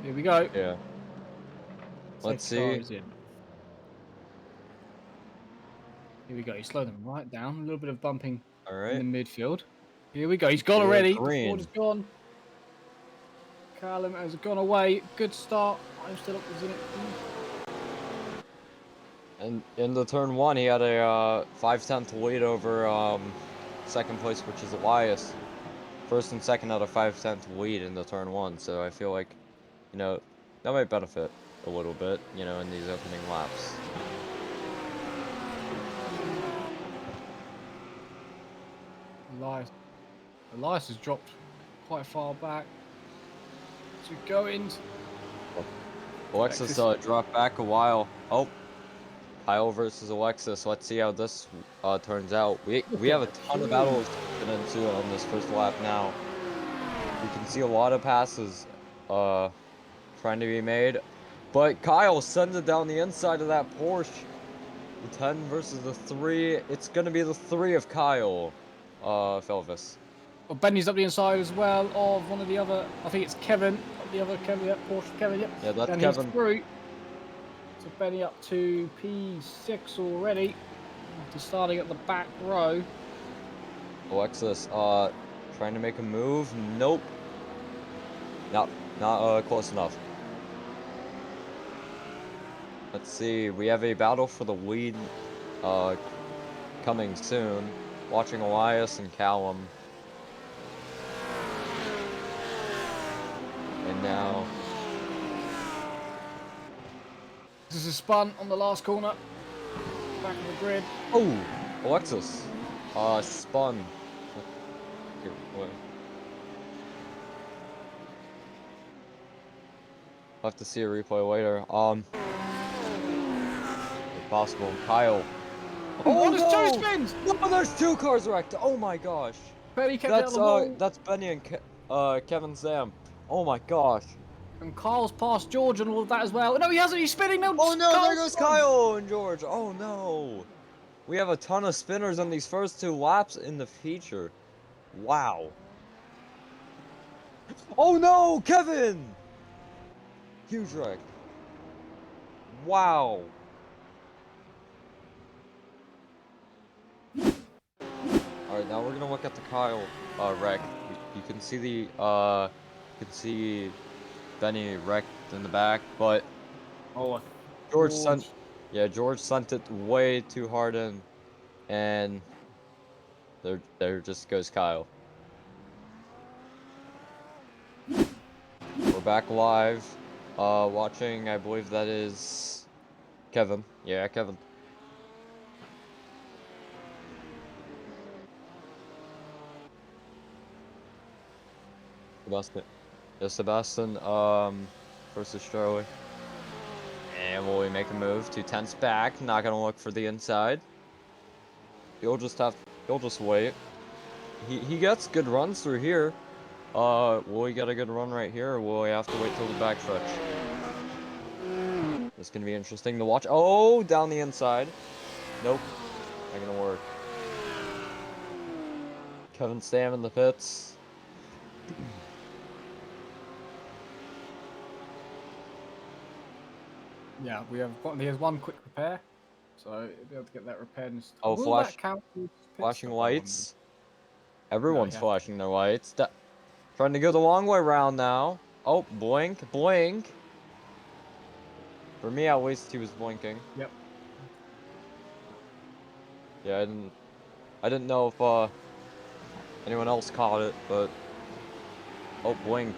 Here we go. Yeah. Let's Safety car see. is in. Here we go. You slow them right down. A little bit of bumping All in right. the midfield. Here we go. He's gone We're already. The green. Ford is gone. Callum has gone away. Good start. I'm still up in it. And in the turn 1, he had a 5/10 lead over second place, which is Elias. First and second had a 5/10 lead in the turn 1, so I feel like, that might benefit a little bit, in these opening laps. Elias has dropped quite far back. To go in. Alexis dropped back a while. Oh, Kyle versus Alexis. Let's see how this turns out. We have a ton of battles to get into on this first lap now. You can see a lot of passes trying to be made. But Kyle sends it down the inside of that Porsche. The 10 versus the 3. It's going to be the 3 of Kyle, Felvis. Well, Benny's up the inside as well of one of the other. I think it's Kevin. The other Kevin, yeah, Porsche Kevin, yep. Yeah, that's and Kevin. He's through. So Benny up to P6 already. After starting at the back row. Alexis, trying to make a move. Nope. Not close enough. Let's see. We have a battle for the lead, coming soon. Watching Elias and Callum. And now. This is a spun on the last corner. Back of the grid. Oh, Alexis. Spun. Here, wait. I'll have to see a replay later. If possible. Kyle. Oh, there's no! 2 spins! No, there's 2 cars wrecked. Oh my gosh. Benny kept out of the hole. That's Benny and Kevin Sam. Oh my gosh. And Kyle's past George and all of that as well. No, he hasn't. He's spinning. No, Oh no, there goes spun. Kyle and George. Oh no. We have a ton of spinners on these first 2 laps in the feature. Wow. Oh no, Kevin! Huge wreck. Wow. Alright, now we're gonna look at the Kyle wreck. You can see Benny wrecked in the back, but Oh, George sent it way too hard in, and there just goes Kyle. We're back live, watching, I believe that is Kevin. Yeah, Kevin. Sebastian. Yeah, Sebastian, versus Charlie. And will we make a move? 2/10 back, not gonna look for the inside. He'll just wait. He gets good runs through here. Will he get a good run right here, or will he have to wait till the backstretch? It's gonna be interesting to watch. Oh, down the inside. Nope, not gonna work. Kevin Stam in the pits. Yeah, he has one quick repair, so he'll be able to get that repaired. And Oh, will that count towards pit flashing stop, I wonder? lights. No, Everyone's yeah. flashing their lights. Trying to go the long way round now. Oh, blink, blink. For me, at least he was blinking. Yep. Yeah, I didn't know if anyone else caught it, but oh, blink.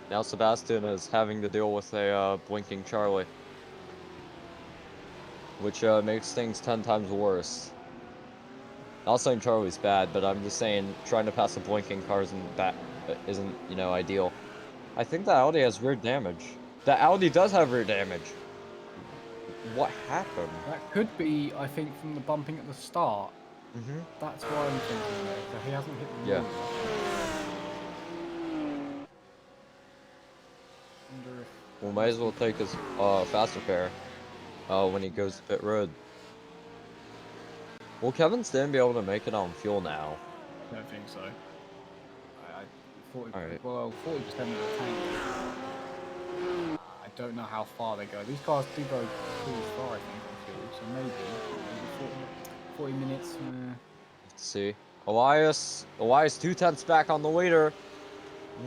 Now Sebastian is having to deal with a blinking Charlie, which makes things 10 times worse. Not saying Charlie's bad, but I'm just saying trying to pass a blinking car isn't, you know, ideal. I think the Audi has rear damage. The Audi does have rear damage. What happened? That could be, I think, from the bumping at the start. Mm-hmm. That's why I'm thinking there, 'cause he hasn't hit the Yeah. wall. Wonder if Well, might as well take his fast repair when he goes to pit road. Will Kevin Stan be able to make it on fuel now? I don't think so. 40, Alright. well, 40% of the tank. I don't know how far they go. These cars do go pretty far, I think, on fuel, so maybe 40 minutes. Let's see. Elias 2/10 back on the leader.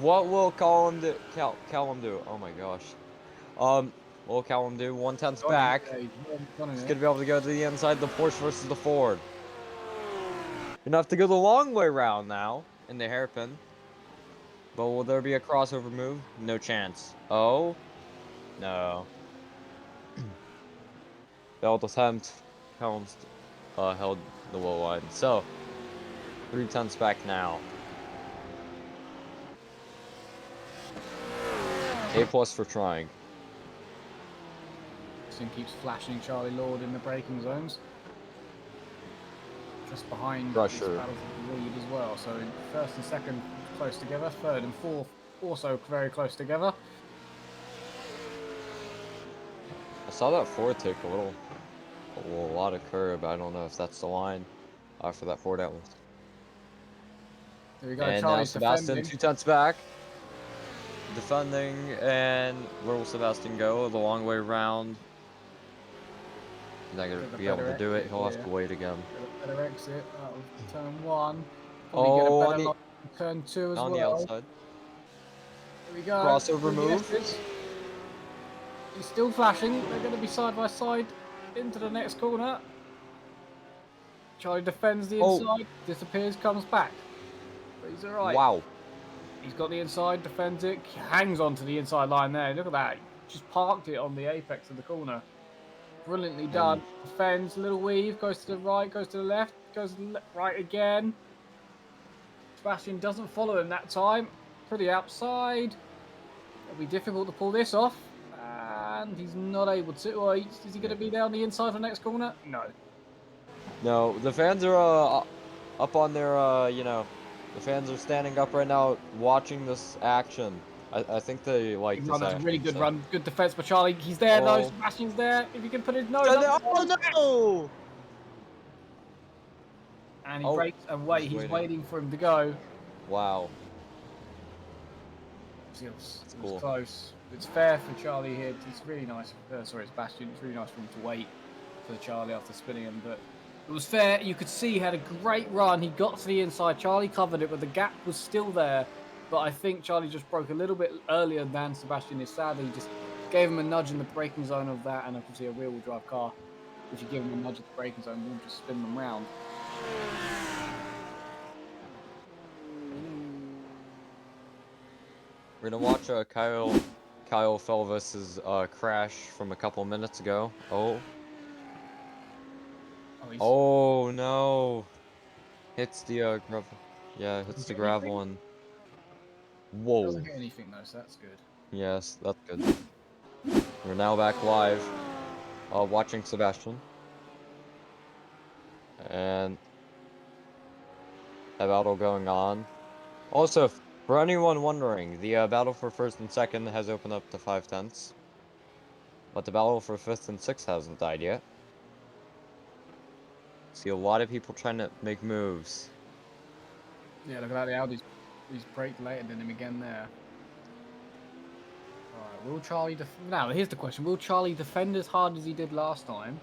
What will Callum do? Callum do? Oh my gosh. What will Callum do? 1/10 back. He's He's gonna be able to go to the inside. The Porsche versus the Ford. You're gonna have to go the long way round now in the hairpin. But will there be a crossover move? No chance. Oh no. Failed attempt. Callum's held the low line. So 3/10 back now. A+ for trying. Keeps flashing Charlie Lord in the braking zones. Just behind Crusher. this battle for the lead as well. So first and second close together, third and fourth also very close together. I saw that Ford take a lot of curb. I don't know if that's the line for that Ford Atlas. There we go. And Charlie's now Sebastian defending. 2/10 back. Defending, and where will Sebastian go? The long way round. He's not going to be able to do it. He'll have to wait again. Better exit out of turn one. Probably Oh, get a on better the, line in turn two as on the well. outside. Here we go. Crossover move. He's still flashing. They're going to be side by side into the next corner. Charlie defends the inside, disappears, comes back. But he's alright. Wow. He's got the inside, defends it, hangs on to the inside line there. Look at that. Just parked it on the apex of the corner. Brilliantly done. Defends, little weave, goes to the right, goes to the left, goes to the right again. Sebastian doesn't follow him that time. Pretty outside. It'll be difficult to pull this off. And he's not able to. Or is he going to be there on the inside for the next corner? No. No, the fans are up on their, you know, the fans are standing up right now watching this action. I think they like this That's a action. really good run. Good defense by Charlie. He's there though. Sebastian's there. If you can put his nose up. Oh no! And he breaks and wait. He's waiting for him to go. Wow. It was close. It's fair for Charlie here. It's really nice. Sorry, it's Sebastian. It's really nice for him to wait for Charlie after spinning him. But it was fair. You could see he had a great run. He got to the inside. Charlie covered it, but the gap was still there. But I think Charlie just broke a little bit earlier than Sebastian is. Sadly, he just gave him a nudge in the braking zone of that, and obviously a rear-wheel drive car, if you give him a nudge at the braking zone, will just spin them round. We're gonna watch Kyle Felvis's crash from a couple minutes ago. Oh no! Hits the gravel. Yeah, hits the gravel and. Whoa. Doesn't hit anything though, so that's good. Yes, that's good. We're now back live, watching Sebastian. And a battle going on. Also, for anyone wondering, the battle for first and second has opened up to 5/10. but the battle for 5th and 6th hasn't died yet. See a lot of people trying to make moves. Yeah, look at that. The Audi's he's braked later than him again there. Alright, will Charlie now here's the question. Will Charlie defend as hard as he did last time?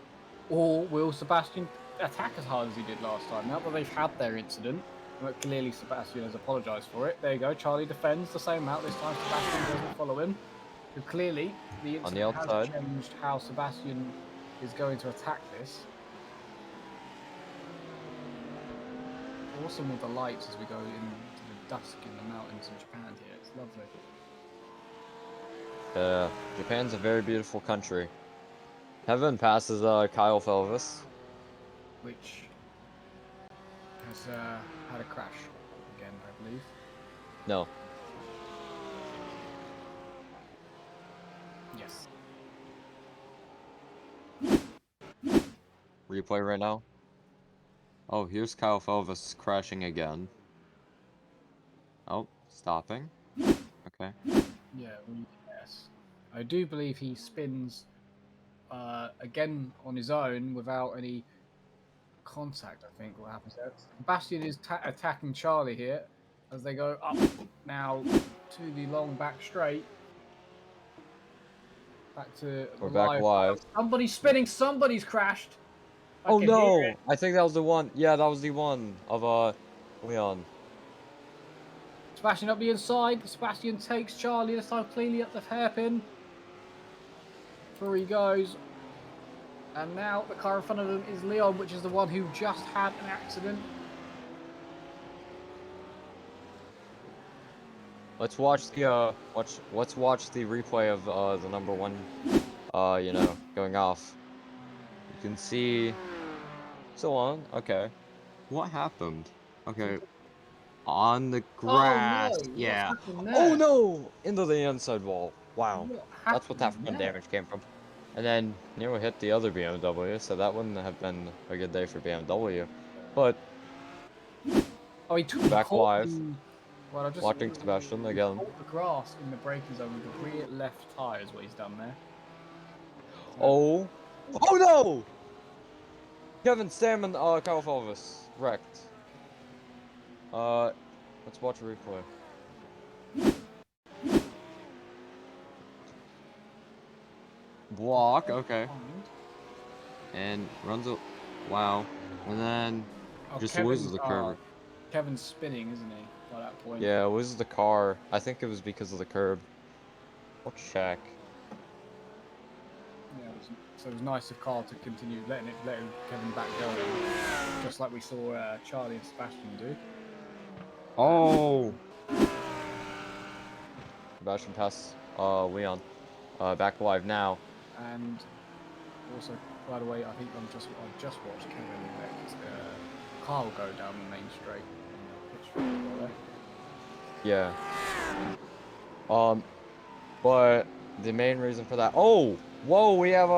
Or will Sebastian attack as hard as he did last time? Now that they've had their incident, but clearly Sebastian has apologised for it. There you go. Charlie defends the same amount. This time Sebastian doesn't follow him. So clearly the On the incident has outside. changed how Sebastian is going to attack this. Awesome with the lights as we go into the dusk in the mountains in Japan here. It's lovely. Japan's a very beautiful country. Kevin passes Kyle Felvis. Which has had a crash again, I believe. No. Yes. Replay right now. Oh, here's Kyle Felvis crashing again. Oh, stopping. Okay. Yeah, yes. I do believe he spins again on his own without any contact, I think, what happens there. Sebastian is attacking Charlie here as they go up now to the long back straight. Back to We're the back live. Somebody's spinning, somebody's crashed. I Oh can hear no! it. I think that was the one. Yeah, that was the one of Leon. Sebastian up the inside. Sebastian takes Charlie this time cleanly up the hairpin. Through he goes. And now the car in front of them is Leon, which is the one who just had an accident. Let's watch the let's watch the replay of the number one you know, going off. You can see still on. Okay. What happened? Okay. On the grass. Oh no! What's Yeah. happened there? Oh no! Into the inside wall. Wow. What That's what that happened front there? damage came from. And then nearly hit the other BMW, so that wouldn't have been a good day for BMW. But Oh, he took back caught live, the. Well, I just watching Sebastian he again. caught the grass in the braking zone with the rear left tire is what he's done there. Oh. Oh no! Kevin Stam and Kyle Felvis wrecked. Let's watch a replay. Block, okay. And runs a wow. And then just loses the curb. Kevin's spinning, isn't he? By that point. Yeah, loses the car. I think it was because of the curb. I'll check. Yeah, so it was nice of Carl to continue letting Kevin back going, just like we saw Charlie and Sebastian do. Oh! Sebastian pass Leon. Back alive now. And also, by the way, I think I just watched Kevin let Carl go down the main straight on the pitch. Yeah. But the main reason for that. Oh! Whoa, we have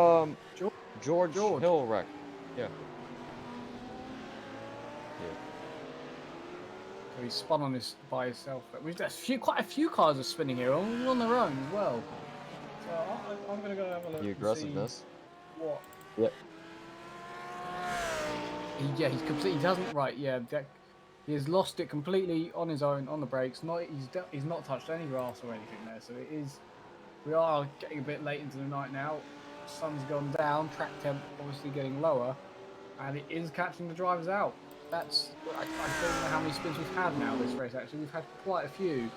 George Hill wreck. Yeah. So he spun on this by himself. Quite a few cars are spinning here, all on their own as well. So I'm gonna go have a look. The aggressiveness. And see what? Yep. He's completely. He doesn't. Right. Yeah. He has lost it completely on his own on the brakes. He's not touched any grass or anything there. So it is. We are getting a bit late into the night now. Sun's gone down. Track temp obviously getting lower, and it is catching the drivers out. I don't know how many spins we've had now this race. Actually, we've had quite a few.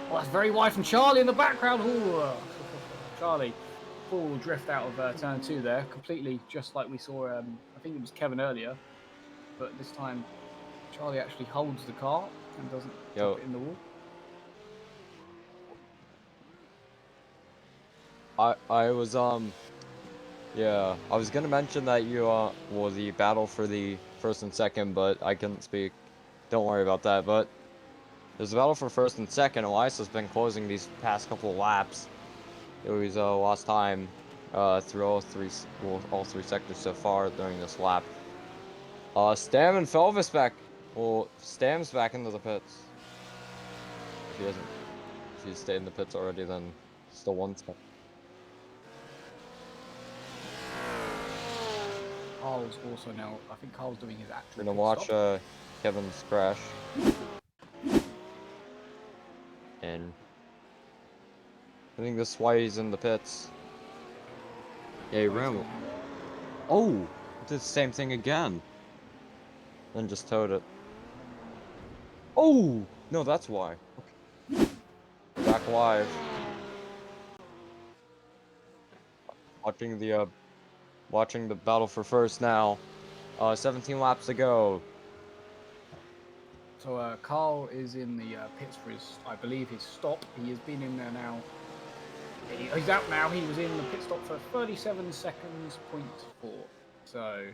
Oh, that's very wide from Charlie in the background. Ooh, Charlie, full drift out of turn 2 there, completely just like we saw. I think it was Kevin earlier, but this time Charlie actually holds the car and doesn't tip it in the wall. I was yeah, I was gonna mention that you well, the battle for the first and second, but I couldn't speak. Don't worry about that. But there's a battle for first and second. Elias has been closing these past couple of laps. It was lost time through all three sectors so far during this lap. Stam and Felvis back. Well, Stam's back into the pits. If he hasn't, if he's stayed in the pits already, then still one spot. Carl's also now. I think Carl's doing his actual. We're gonna pit watch stop. Kevin's crash. And I think this is why he's in the pits. Yeah, he Oh, he's ran. gonna- Oh, did the same thing again. Then just towed it. Oh no, that's why. Okay. Back live. Watching the battle for first now. 17 laps to go. So Carl is in the pits for his, I believe, his stop. He has been in there now. He's out now. He was in the pit stop for 37 seconds, .4. So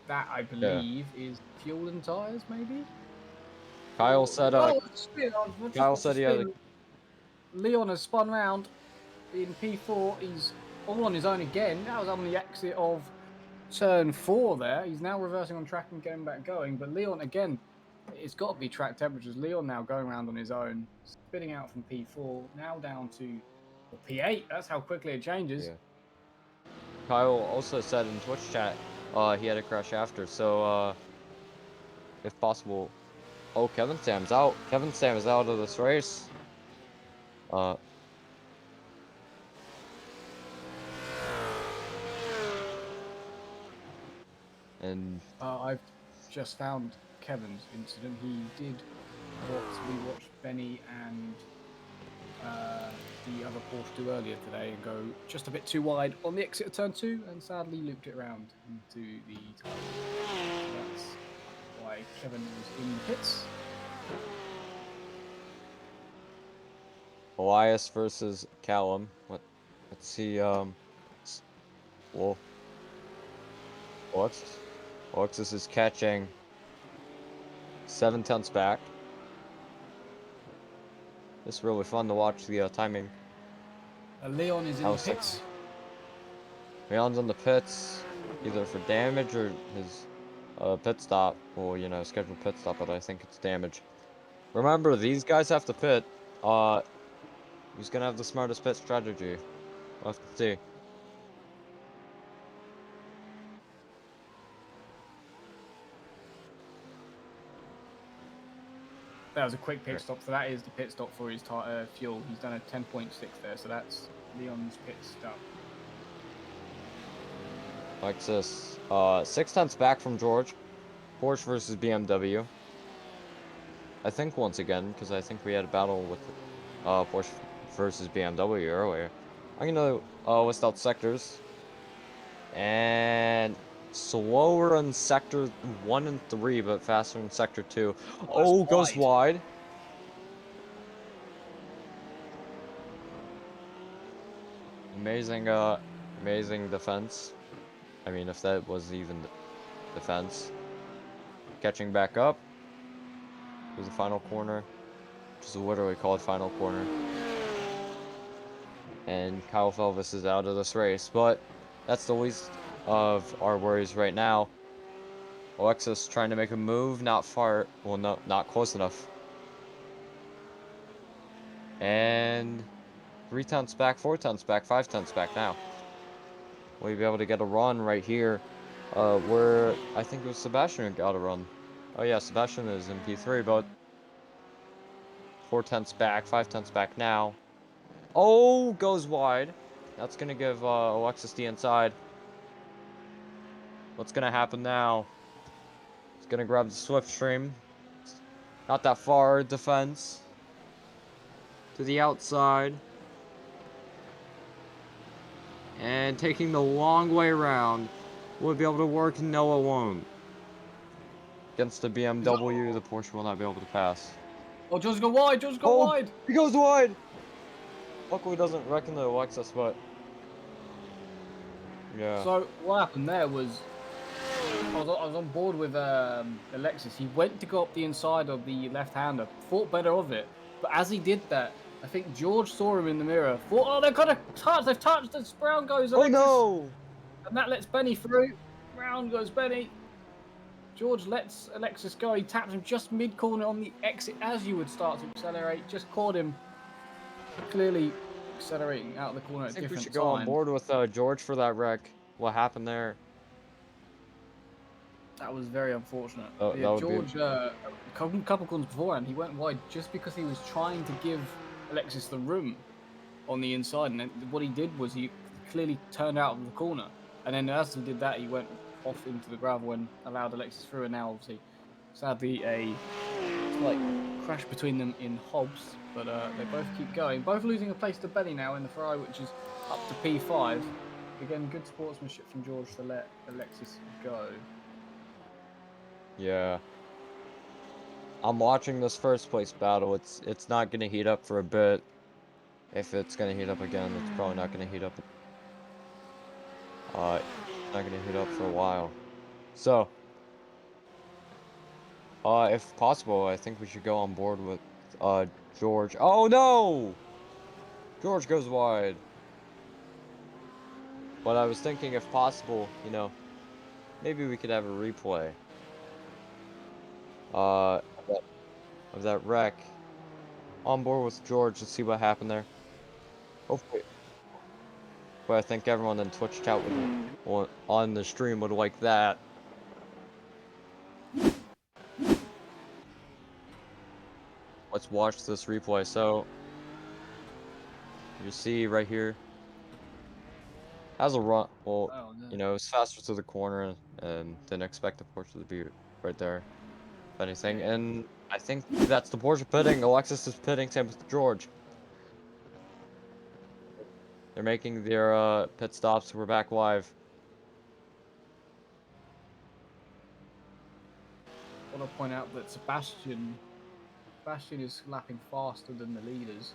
that, I believe, is fuel and tires, maybe? Kyle said Oh, spin. I've just Kyle watched the said he had a spin. Leon has spun round in P4. He's all on his own again. That was on the exit of turn 4 there. He's now reversing on track and getting back going. But Leon, again, it's got to be track temperatures. Leon now going around on his own, spinning out from P4, now down to P8. That's how quickly it changes. Yeah. Kyle also said in Twitch chat, he had a crash after, so if possible. Oh, Kevin Sam's out. Kevin Sam is out of this race. And I've just found Kevin's incident. He did what we watched Benny and the other Porsche do earlier today and go just a bit too wide on the exit of turn 2 and sadly looped it around into the tyres. That's why Kevin was in the pits. Elias versus Callum. Let's see, well, Alexis is catching 7/10 back. It's really fun to watch the timing. Leon is in the pits. Leon's in the pits, either for damage or his pit stop, or scheduled pit stop, but I think it's damage. Remember, these guys have to pit. Who's gonna have the smartest pit strategy? We'll have to see. That was a quick pit stop, so that is the pit stop for his fuel. He's done a 10.6 there, so that's Leon's pit stop. Like this. 6/10 back from George. Porsche versus BMW. I think once again, because I think we had a battle with Porsche versus BMW earlier. I'm gonna list out sectors. And slower in sector 1 and 3, but faster in sector 2. Oh, goes wide. Amazing defense. I mean, if that was even defense. Catching back up. There's the final corner, which is literally called final corner. And Kyle Felvis is out of this race, but that's the least of our worries right now. Alexis trying to make a move, not far, well, no, not close enough. And 3/10 back, 4/10 back, 5/10 back now. Will you be able to get a run right here? Where I think it was Sebastian who got a run. Oh yeah, Sebastian is in P3, but 4/10 back, 5/10 back now. Oh, goes wide. That's gonna give Alexis the inside. What's gonna happen now? He's gonna grab the Swift Stream. Not that far, defense. To the outside. And taking the long way around. Will it be able to work? No, it won't. Against the BMW, the Porsche will not be able to pass. Oh, George's go wide! George's go wide! He goes wide! Luckily doesn't reckon the Alexis, but... yeah. So, what happened there was... I was on board with Alexis. He went to go up the inside of the left-hander, thought better of it. But as he did that, I think George saw him in the mirror, thought, oh, they've got to touch, they've touched, the Brown goes Alexis. Oh no! And that lets Benny through. Round goes Benny. George lets Alexis go. He taps him just mid-corner on the exit as you would start to accelerate. Just caught him. Clearly accelerating out of the corner I at a think we different should go on time. board with George for that wreck. What happened there? That was very unfortunate. That Yeah, would be George, a couple corners beforehand, he went wide just because he was trying to give Alexis the room on the inside. And then what he did was he clearly turned out of the corner. And then as he did that, he went off into the gravel and allowed Alexis through. And now, obviously, sadly, a slight crash between them in Hobbs. But they both keep going. Both losing a place to Benny now in the Ferrari, which is up to P5. Again, good sportsmanship from George to let Alexis go. yeah. I'm watching this first place battle. It's not gonna heat up for a bit. If it's gonna heat up again, it's probably not gonna heat up. It's not gonna heat up for a while. So, if possible, I think we should go on board with George. Oh no! George goes wide. But I was thinking, if possible, you know, maybe we could have a replay. Of that wreck. On board with George to see what happened there. Hopefully. But I think everyone in Twitch chat would, on the stream would like that. Let's watch this replay. So, you see right here, has a run. Well, Oh, no. you know, it's faster to the corner and didn't expect the Porsche to be right there. If anything, and I think that's the Porsche pitting. Alexis is pitting. Same with George. They're making their pit stops. We're back live. I want to point out that Sebastian is lapping faster than the leaders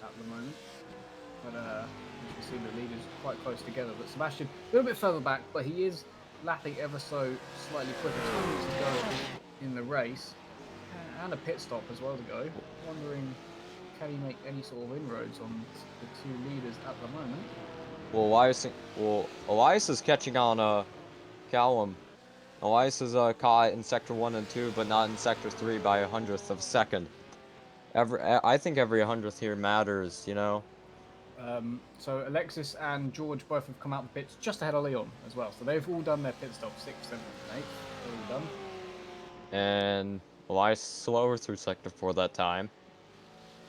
at the moment. But as you can see, the leaders quite close together. But Sebastian a little bit further back, but he is lapping ever so slightly quicker. 2 minutes to go in the race, and a pit stop as well to go. Wondering, can he make any sort of inroads on the two leaders at the moment? Well, Elias is catching on Callum. Elias is caught in sector 1 and 2, but not in sector 3 by a hundredth of a second. I think every hundredth here matters, you know. So Alexis and George both have come out the pits just ahead of Leon as well. So they've all done their pit stops, 6th, 7th, and 8th. They're all done. And Elias slower through sector 4 that time.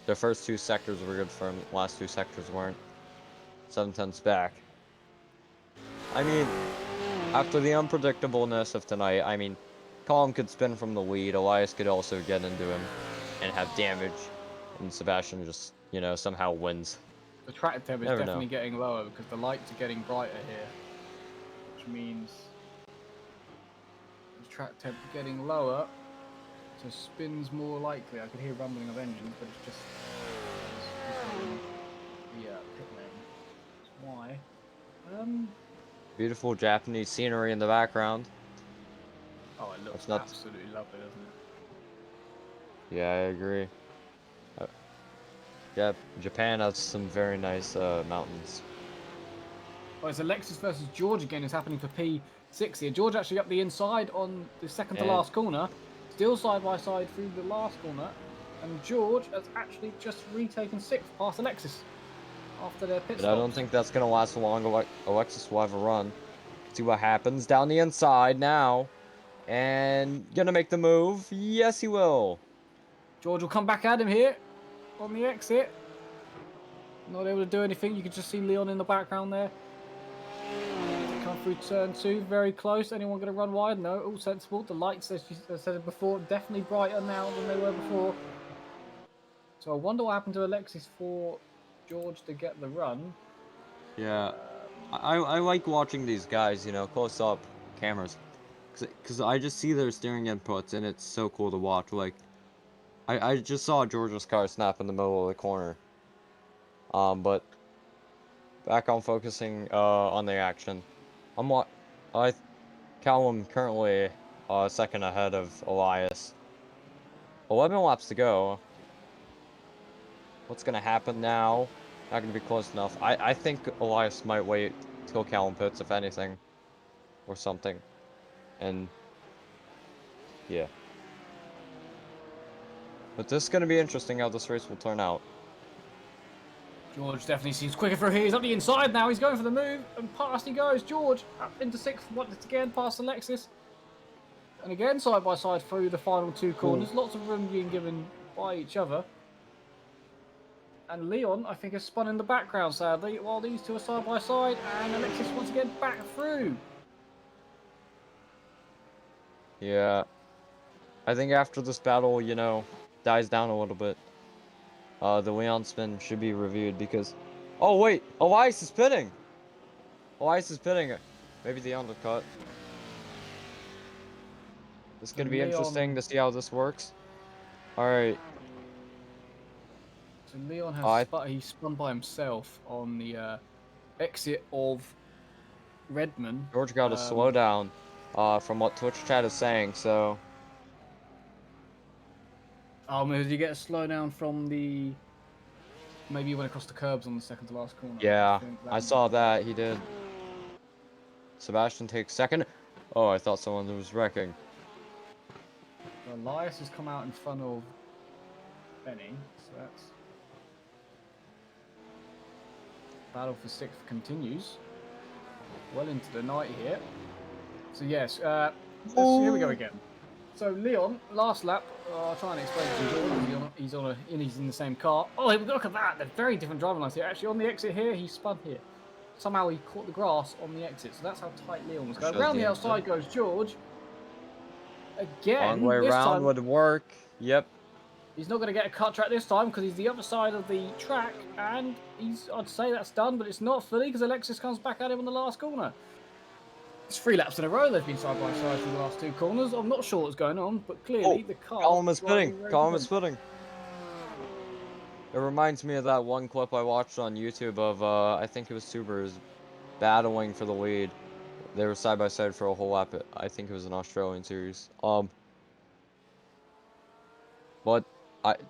The first 2 sectors were good for him. The last 2 sectors weren't. 7/10ths back. I mean, after the unpredictableness of tonight, I mean, Colin could spin from the lead. Elias could also get into him and have damage. And Sebastian just, you know, somehow wins. The track temp is Never definitely know. getting lower because the lights are getting brighter here, which means the track temp getting lower, so spins more likely. I could hear rumbling of engines, but it's just the pit lane. That's why. Beautiful Japanese scenery in the background. Oh, it looks That's not- absolutely lovely, doesn't it? Yeah, I agree. Yeah, Japan has some very nice mountains. Well, it's Alexis versus George again. Is happening for P6 here. George actually up the inside on the second to last corner, still side by side through the last corner, and George has actually just retaken 6th past Alexis after their pit But stop. I don't think that's gonna last long. Alexis will have a run. See what happens down the inside now, and gonna make the move. Yes, he will. George will come back at him here on the exit. Not able to do anything. You can just see Leon in the background there. Come through turn 2, very close. Anyone going to run wide? No, all sensible. The lights, as you said before, definitely brighter now than they were before. So I wonder what happened to Alexis for George to get the run. Yeah, I like watching these guys, you know, close up cameras, cause I just see their steering inputs and it's so cool to watch. Like, I just saw George's car snap in the middle of the corner. But back on focusing on the action. Callum currently second ahead of Elias. 11 laps to go. What's gonna happen now? Not gonna be close enough. I think Elias might wait till Callum pits, if anything, or something. And yeah. But this is gonna be interesting how this race will turn out. George definitely seems quicker through here. He's up the inside now. He's going for the move, and past he goes. George up into 6th once again, past Alexis. And again, side by side through the final two corners. Lots of room being given by each other. And Leon, I think, has spun in the background, sadly, while these two are side by side. And Alexis once again back through. Yeah. I think after this battle, dies down a little bit, the Leon spin should be reviewed because... Oh, wait! Elias is spinning! Elias is spinning. Maybe the undercut. It's going to be interesting to see how this works. Alright. So Leon I has he spun by himself on the exit of Redmond. George got to slow down, from what Twitch chat is saying, so... Did you get a slow down from the... Maybe you went across the curbs on the second to last corner. Yeah, I saw that, he did. Sebastian takes second. Oh, I thought someone was wrecking. Elias has come out in front of Benny, so that's... Battle for sixth continues. Well into the night here. So yes, here we go again. So Leon, last lap, I'll try and explain to you. He's in the same car. Oh, look at that! They're very different driving lines here. Actually, on the exit here, he spun here. Somehow he caught the grass on the exit, so that's how tight Leon was going. Around the outside goes George. Again, Long way round would work. Yep. He's not going to get a cut track this time because he's the other side of the track, and I'd say that's done, but it's not fully because Alexis comes back at him on the last corner. It's 3 laps in a row they've been side by side for the last 2 corners. I'm not sure what's going on, but clearly the car... Colin is spinning. Colin is spinning. It reminds me of that one clip I watched on YouTube of, I think it was Subarus battling for the lead. They were side by side for a whole lap. I think it was an Australian series. But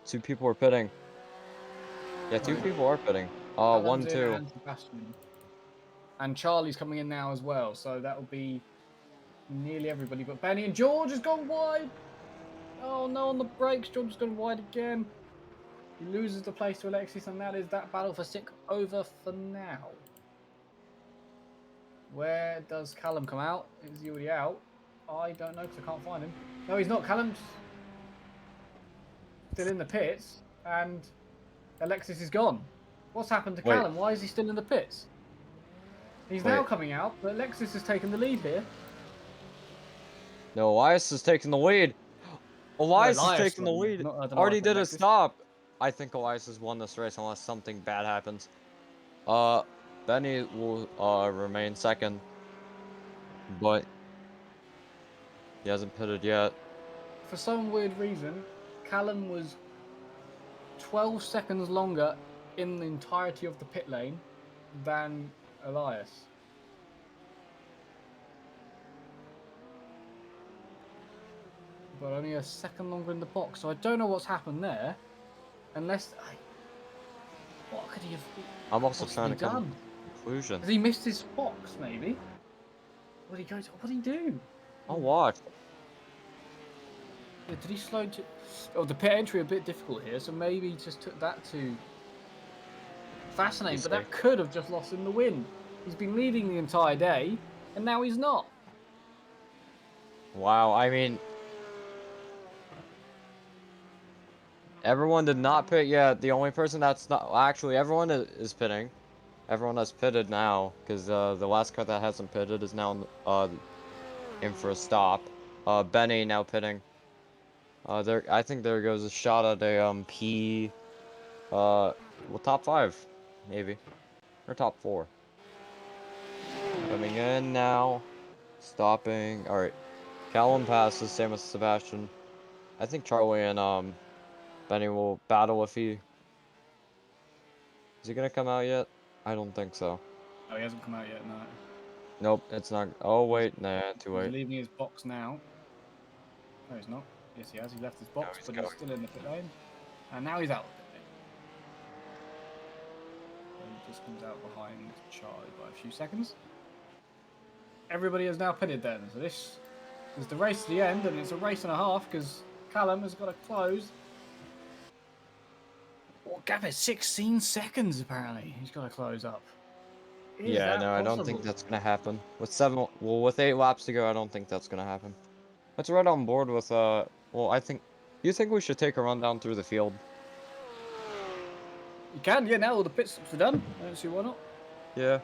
2 people were pitting. Yeah, 2 people are pitting. 1, 2. And Charlie's coming in now as well, so that will be nearly everybody. But Benny and George has gone wide. Oh no, on the brakes, George has gone wide again. He loses the place to Alexis, and that is that battle for sixth over for now. Where does Callum come out? Is he already out? I don't know because I can't find him. No, he's not. Callum's still in the pits, and Alexis is gone. What's happened to Callum? Why is he still in the pits? He's now coming out, but Alexis has taken the lead here. No, Elias is taking the lead. Elias is taking the lead. Already did a stop. I think Elias has won this race unless something bad happens. Benny will remain second, but he hasn't pitted yet. For some weird reason, Callum was 12 seconds longer in the entirety of the pit lane than Elias. But only a second longer in the box, so I don't know what's happened there. Unless... what could he have... I'm also trying to come to a conclusion. Has he missed his box, maybe? What did he do? I'll watch. Yeah, did he slow to... Oh, the pit entry a bit difficult here, so maybe he just took that to... Fascinating, but that could have just lost him the win. He's been leading the entire day, and now he's not. Wow, I mean... Everyone did not pit yet. The only person that's not... Actually, everyone is pitting. Everyone has pitted now, because the last car that hasn't pitted is now in for a stop. Benny now pitting. I think there goes a shot at a well, top 5, maybe, or top 4. Coming in now, stopping. All right, Callum passes. Same with Sebastian. I think Charlie and Benny will battle if he... Is he gonna come out yet? I don't think so. Oh, he hasn't come out yet, no. Nope, it's not. Oh wait, nah, too late. He's leaving his box now. No, he's not. Yes, he has. He left his box, but he's still in the pit lane. And now he's out of the pit lane. And he just comes out behind Charlie by a few seconds. Everybody has now pitted then. So this is the race to the end, and it's a race and a half because Callum has got to close. What gap is 16 seconds apparently? He's got to close up. Yeah, no, I don't think that's gonna happen. With 8 laps to go, I don't think that's gonna happen. That's right on board with well, I think. Do you think we should take a run down through the field? You can, yeah. Now all the pit stops are done. I don't see why not. Yeah.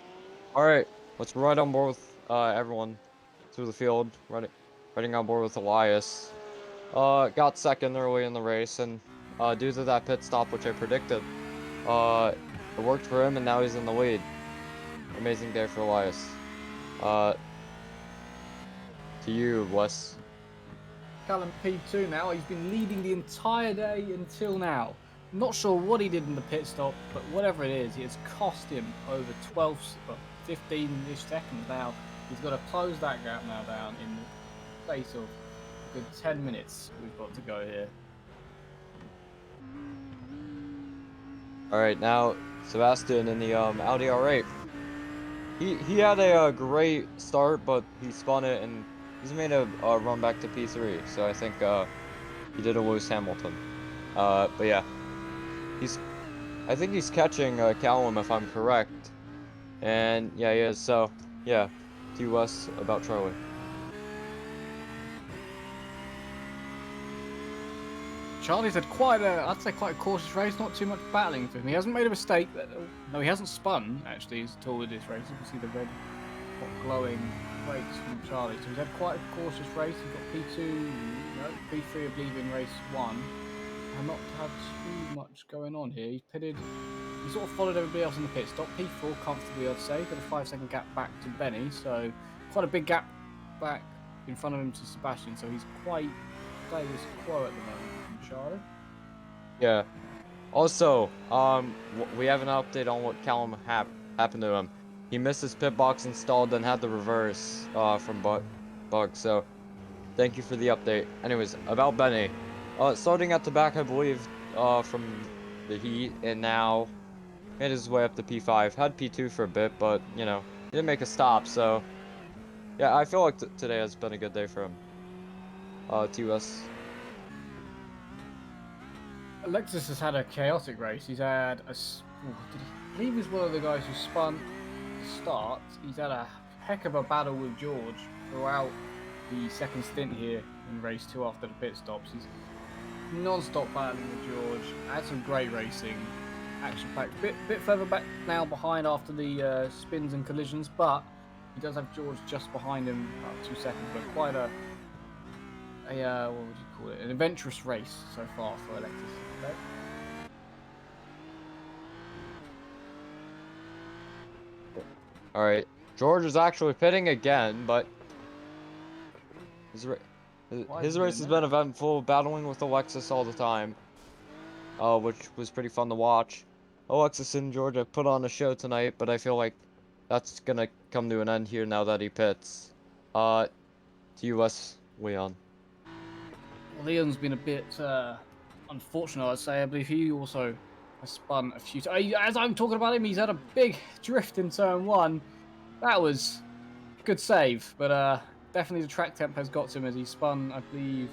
All right. Let's ride on board with everyone through the field. Riding on board with Elias. Got second early in the race, and due to that pit stop, which I predicted, it worked for him, and now he's in the lead. Amazing day for Elias. Uh, to you, Wes. Callum P2 now. He's been leading the entire day until now. Not sure what he did in the pit stop, but whatever it is, it's cost him over 15-ish seconds now. He's got to close that gap now down in the space of a good 10 minutes. We've got to go here. All right, now Sebastian in the Audi R8. He had a great start, but he spun it and he's made a run back to P3. So I think he did a Lewis Hamilton. But yeah, I think he's catching Callum if I'm correct. And yeah, he is. So yeah, to you, Wes, about Charlie. Charlie's had I'd say quite a cautious race, not too much battling for him. He hasn't made a mistake. No, he hasn't spun, actually, at all with this race. You can see the red, hot, glowing brakes from Charlie. So he's had quite a cautious race. He's got P2, no, P3, I believe, in race 1. And not had too much going on here. He's pitted, he sort of followed everybody else in the pit stop. P4, comfortably, I'd say. Got a 5-second gap back to Benny, so quite a big gap back in front of him to Sebastian. So he's quite status quo at the moment. Charlie? Yeah. Also, we have an update on what Callum happened to him. He missed his pit box installed, then had the reverse from bug. So, thank you for the update. Anyways, about Benny, starting at the back, I believe, from the heat, and now made his way up to P5. Had P2 for a bit, but you know, didn't make a stop. So, yeah, I feel like today has been a good day for him. TUS. Alexis has had a chaotic race. He's had I believe he's one of the guys who spun to start. He's had a heck of a battle with George throughout the second stint here in race 2 after the pit stops. He's non-stop battling with George. Had some great racing, action-packed. Bit further back now behind after the spins and collisions, but he does have George just behind him about 2 seconds. But quite a what would you call it? An adventurous race so far for Alexis. Okay. All right, George is actually pitting again, but his race has been eventful, battling with Alexis all the time, which was pretty fun to watch. Alexis and George have put on a show tonight, but I feel like that's gonna come to an end here now that he pits. To US Leon. Leon's been a bit unfortunate, I'd say. I believe he also has spun a few times. As I'm talking about him, he's had a big drift in turn 1. That was a good save, but definitely the track temp has got to him as he spun, I believe,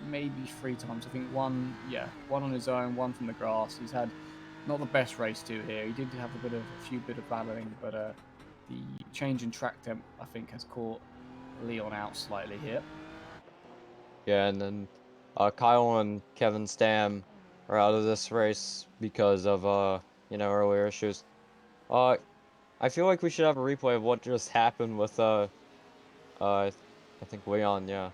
maybe 3 times. I think one on his own, one from the grass. He's had not the best race too here. He did have a few bit of battling, but the change in track temp, I think, has caught Leon out slightly here. Yeah, and then Kyle and Kevin Stam are out of this race because of earlier issues. I feel like we should have a replay of what just happened with I think Leon, yeah.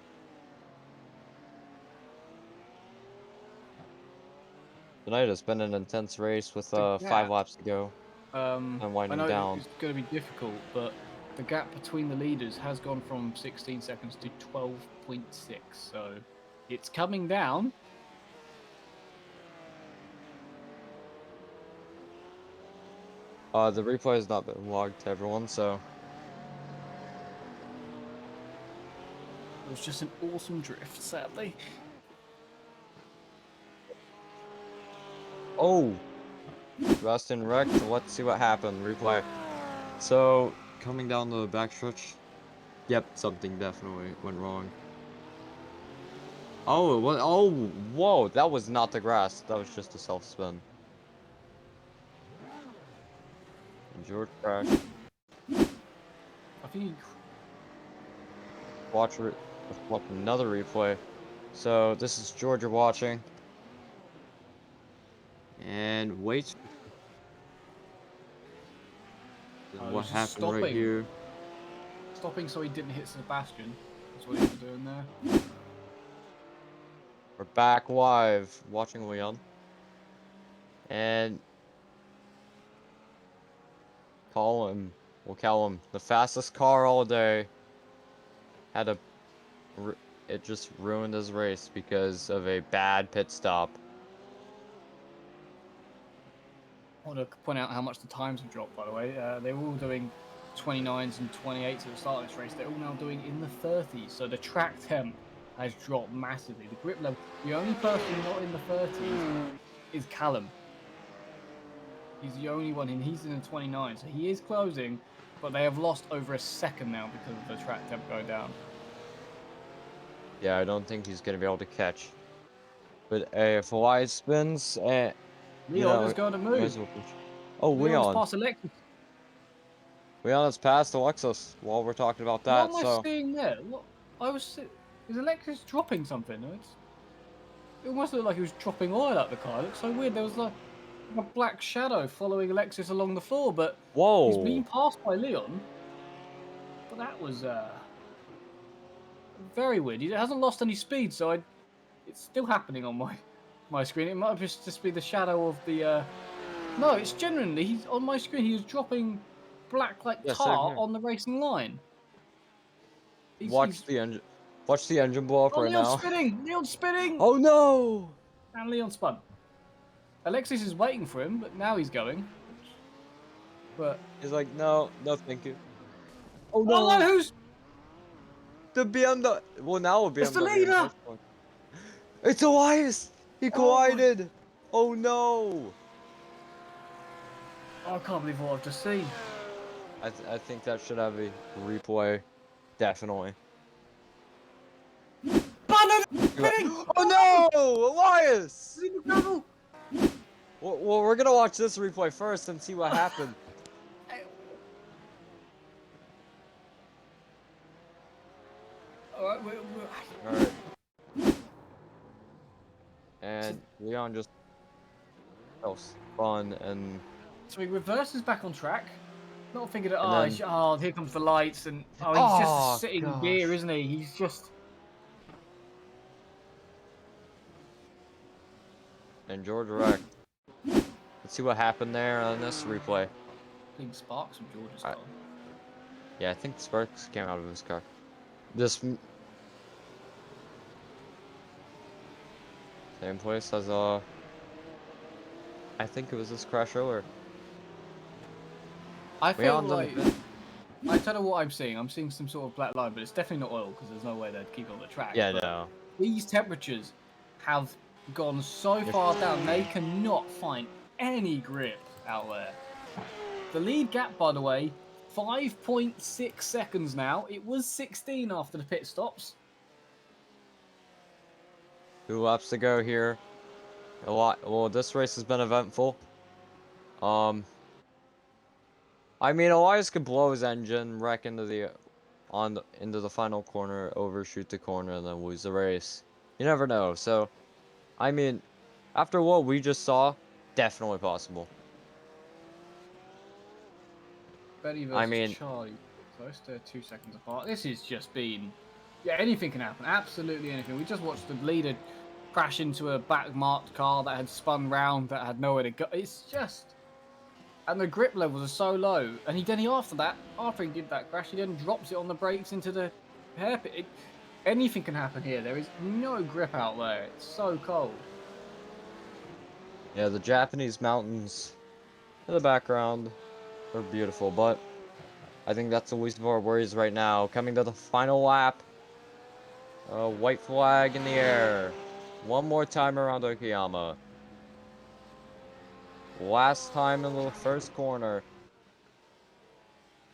Tonight has been an intense race with 5 laps to go. And winding I know down. it's going to be difficult, but the gap between the leaders has gone from 16 seconds to 12.6, so it's coming down. The replay has not been logged to everyone, so It was just an awesome drift, sadly. oh, Sebastian wrecked. Let's see what happened. Replay. So coming down the backstretch, yep, something definitely went wrong. Oh, what? Oh, whoa! That was not the grass. That was just a self spin. George crashed. I think Watch it. Let's watch another replay. So this is Georgia watching. And wait. Oh, he What was just happened right stopping. here? Stopping so he didn't hit Sebastian. That's what he was doing there. We're back live watching Leon. And we'll call him the fastest car all day. Had a, it just ruined his race because of a bad pit stop. I want to point out how much the times have dropped, by the way. They were all doing 29s and 28s at the start of this race. They're all now doing in the 30s. So the track temp has dropped massively. The grip level, the only person not in the 30s is Callum. He's the only one, and he's in the 29. So he is closing, but they have lost over a second now because of the track temp going down. Yeah, I don't think he's gonna be able to catch. But if Elias spins, Leon is going to move. Oh, Leon's Leon. past Alexis. Leon has passed Alexis while we're talking about What that, am I so. seeing there? What is Alexis dropping something? It almost looked like he was dropping oil out the car. It looked so weird. There was like a black shadow following Alexis along the floor, but he's Whoa! been passed by Leon. But that was very weird. He hasn't lost any speed, so it's still happening on my screen. It might just be the shadow of the. No, it's genuinely he's on my screen. He was dropping black like Yeah, same tar here. on the racing line. Watch the engine blow up Oh, right Leon's now. spinning! Leon's spinning! Oh no! And Leon spun. Alexis is waiting for him, but now he's going. But He's like, no, thank you. Oh oh no, no! who's The BMW. Well, now a it's the BMW in leader? first place. It's Elias! He Oh my! collided! Oh no! Oh, I can't believe what I've just seen. I think that should have a replay. Definitely. Spinning! Oh no! Elias! He's in the gravel. Well, we're gonna watch this replay first and see what happened. Alright, Alright. And Leon just spun and so he reverses back on track. Not thinking that, then oh, here comes the lights, and he's just oh a sitting gosh. deer, isn't he? He's just. And George wrecked. Let's see what happened there on this replay. Clean sparks from George's car. Yeah, I think sparks came out of his car. This same place as I think it was this crash earlier. I feel Leon's like I don't know what I'm seeing. I'm seeing some sort of black line, but it's definitely not oil because there's no way they'd keep it on the track. Yeah, but no. these temperatures have gone so far down, they cannot find any grip out there. The lead gap, by the way, 5.6 seconds now. It was 16 after the pit stops. 2 laps to go here. Well, this race has been eventful. I mean, Elias could blow his engine, wreck into the final corner, overshoot the corner, and then lose the race. You never know. So, I mean, after what we just saw, definitely possible. Betty versus Charlie. Close to 2 seconds apart. This has just been... Yeah, anything can happen. Absolutely anything. We just watched the leader crash into a back-marked car that had spun round, that had nowhere to go. It's just... And the grip levels are so low. And after he did that crash, he then drops it on the brakes into the hairpin. Anything can happen here. There is no grip out there. It's so cold. Yeah, the Japanese mountains in the background are beautiful, but I think that's the least of our worries right now. Coming to the final lap. White flag in the air. One more time around Okayama. Last time in the first corner.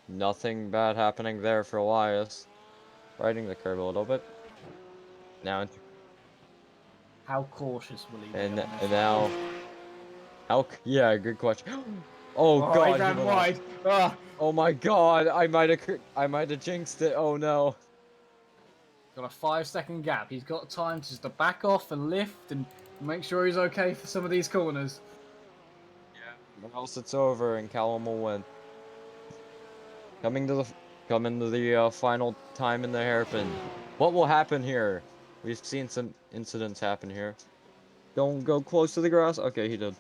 Nothing bad happening there for Elias. Riding the curve a little bit. Now, How cautious will he be? and now, yeah, good question. Oh he god, ran went wide. Oh my god, I might have jinxed it. Oh no. got a 5-second gap. He's got time just to back off and lift and make sure he's okay for some of these corners. Or else it's over and Callum will win. Coming to the final time in the hairpin. What will happen here? We've seen some incidents happen here. Don't go close to the grass. Okay, he did.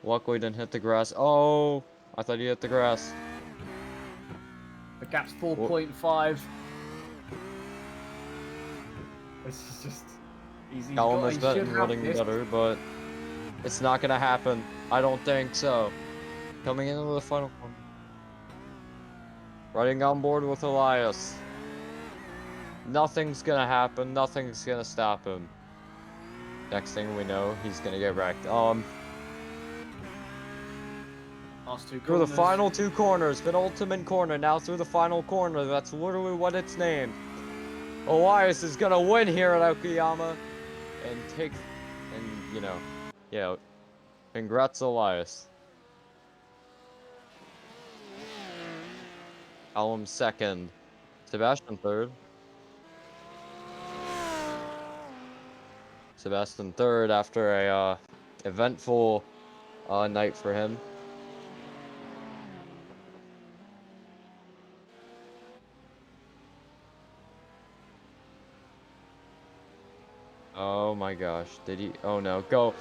Luckily didn't hit the grass. Oh, I thought he hit the grass. The gap's 4.5. This is just. Callum has he been should have running this. better, but it's not gonna happen. I don't think so. Coming into the final corner. Riding on board with Elias. Nothing's gonna happen. Nothing's gonna stop him. Next thing we know, he's gonna get wrecked. Last two Through the corners. final two corners, penultimate corner, now through the final corner. That's literally what it's named. Elias is gonna win here at Aokiyama and yeah, congrats Elias. Callum second, Sebastian third. Sebastian third after a eventful night for him. Oh my gosh, did he? Oh no, go!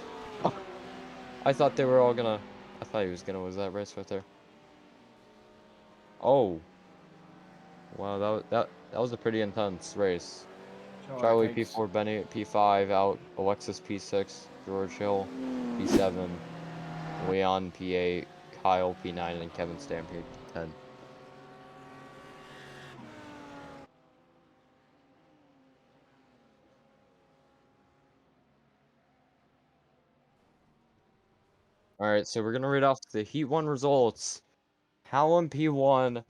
I thought they were all gonna. I thought he was gonna lose that race right there. Oh, wow, that was a pretty intense race. Charlie takes- P4, Benny P5 out, Alexis P6, George Hill P7, Leon P8, Kyle P9, and Kevin Stampede P10. All right, so we're gonna read off the Heat 1 results. Callum P1,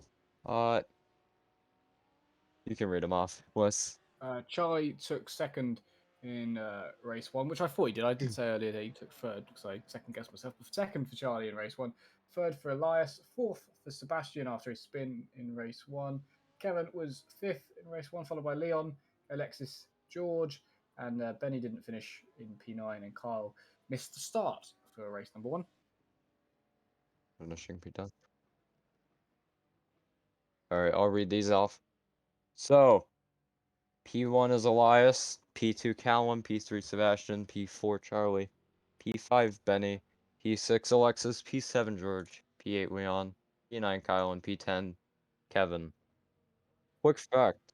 you can read them off, Wes. Charlie took second in race 1, which I thought he did. I did say earlier that he took third because I second guessed myself. But second for Charlie in race 1, third for Elias, fourth for Sebastian after his spin in race 1. Kevin was fifth in race 1, followed by Leon, Alexis, George, and Benny didn't finish in P9, and Kyle missed the start for race number 1. Finishing P10. All right, I'll read these off. So, P1 is Elias, P2 Callum, P3 Sebastian, P4 Charlie, P5 Benny, P6 Alexis, P7 George, P8 Leon, P9 Kyle, and P10 Kevin. Quick fact.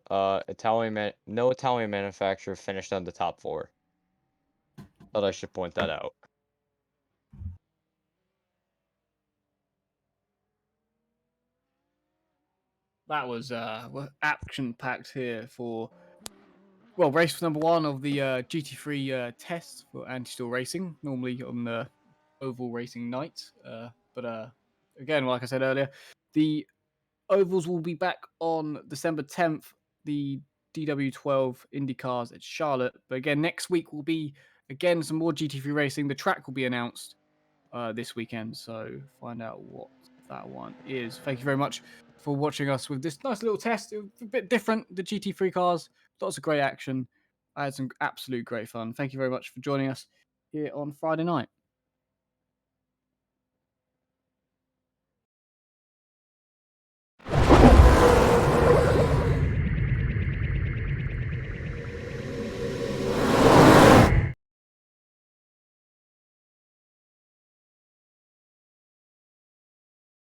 No Italian manufacturer finished on the top 4. Thought I should point that out. That was action packed here for race number 1 of the GT3 test for anti-stall racing. Normally on the oval racing night, but again, like I said earlier, the ovals will be back on December 10th. The DW12 Indy cars at Charlotte, but again, next week will be again some more GT3 racing. The track will be announced this weekend, so find out what that one is. Thank you very much for watching us with this nice little test. It was a bit different, the GT3 cars, lots of great action. I had some absolute great fun. Thank you very much for joining us here on Friday night.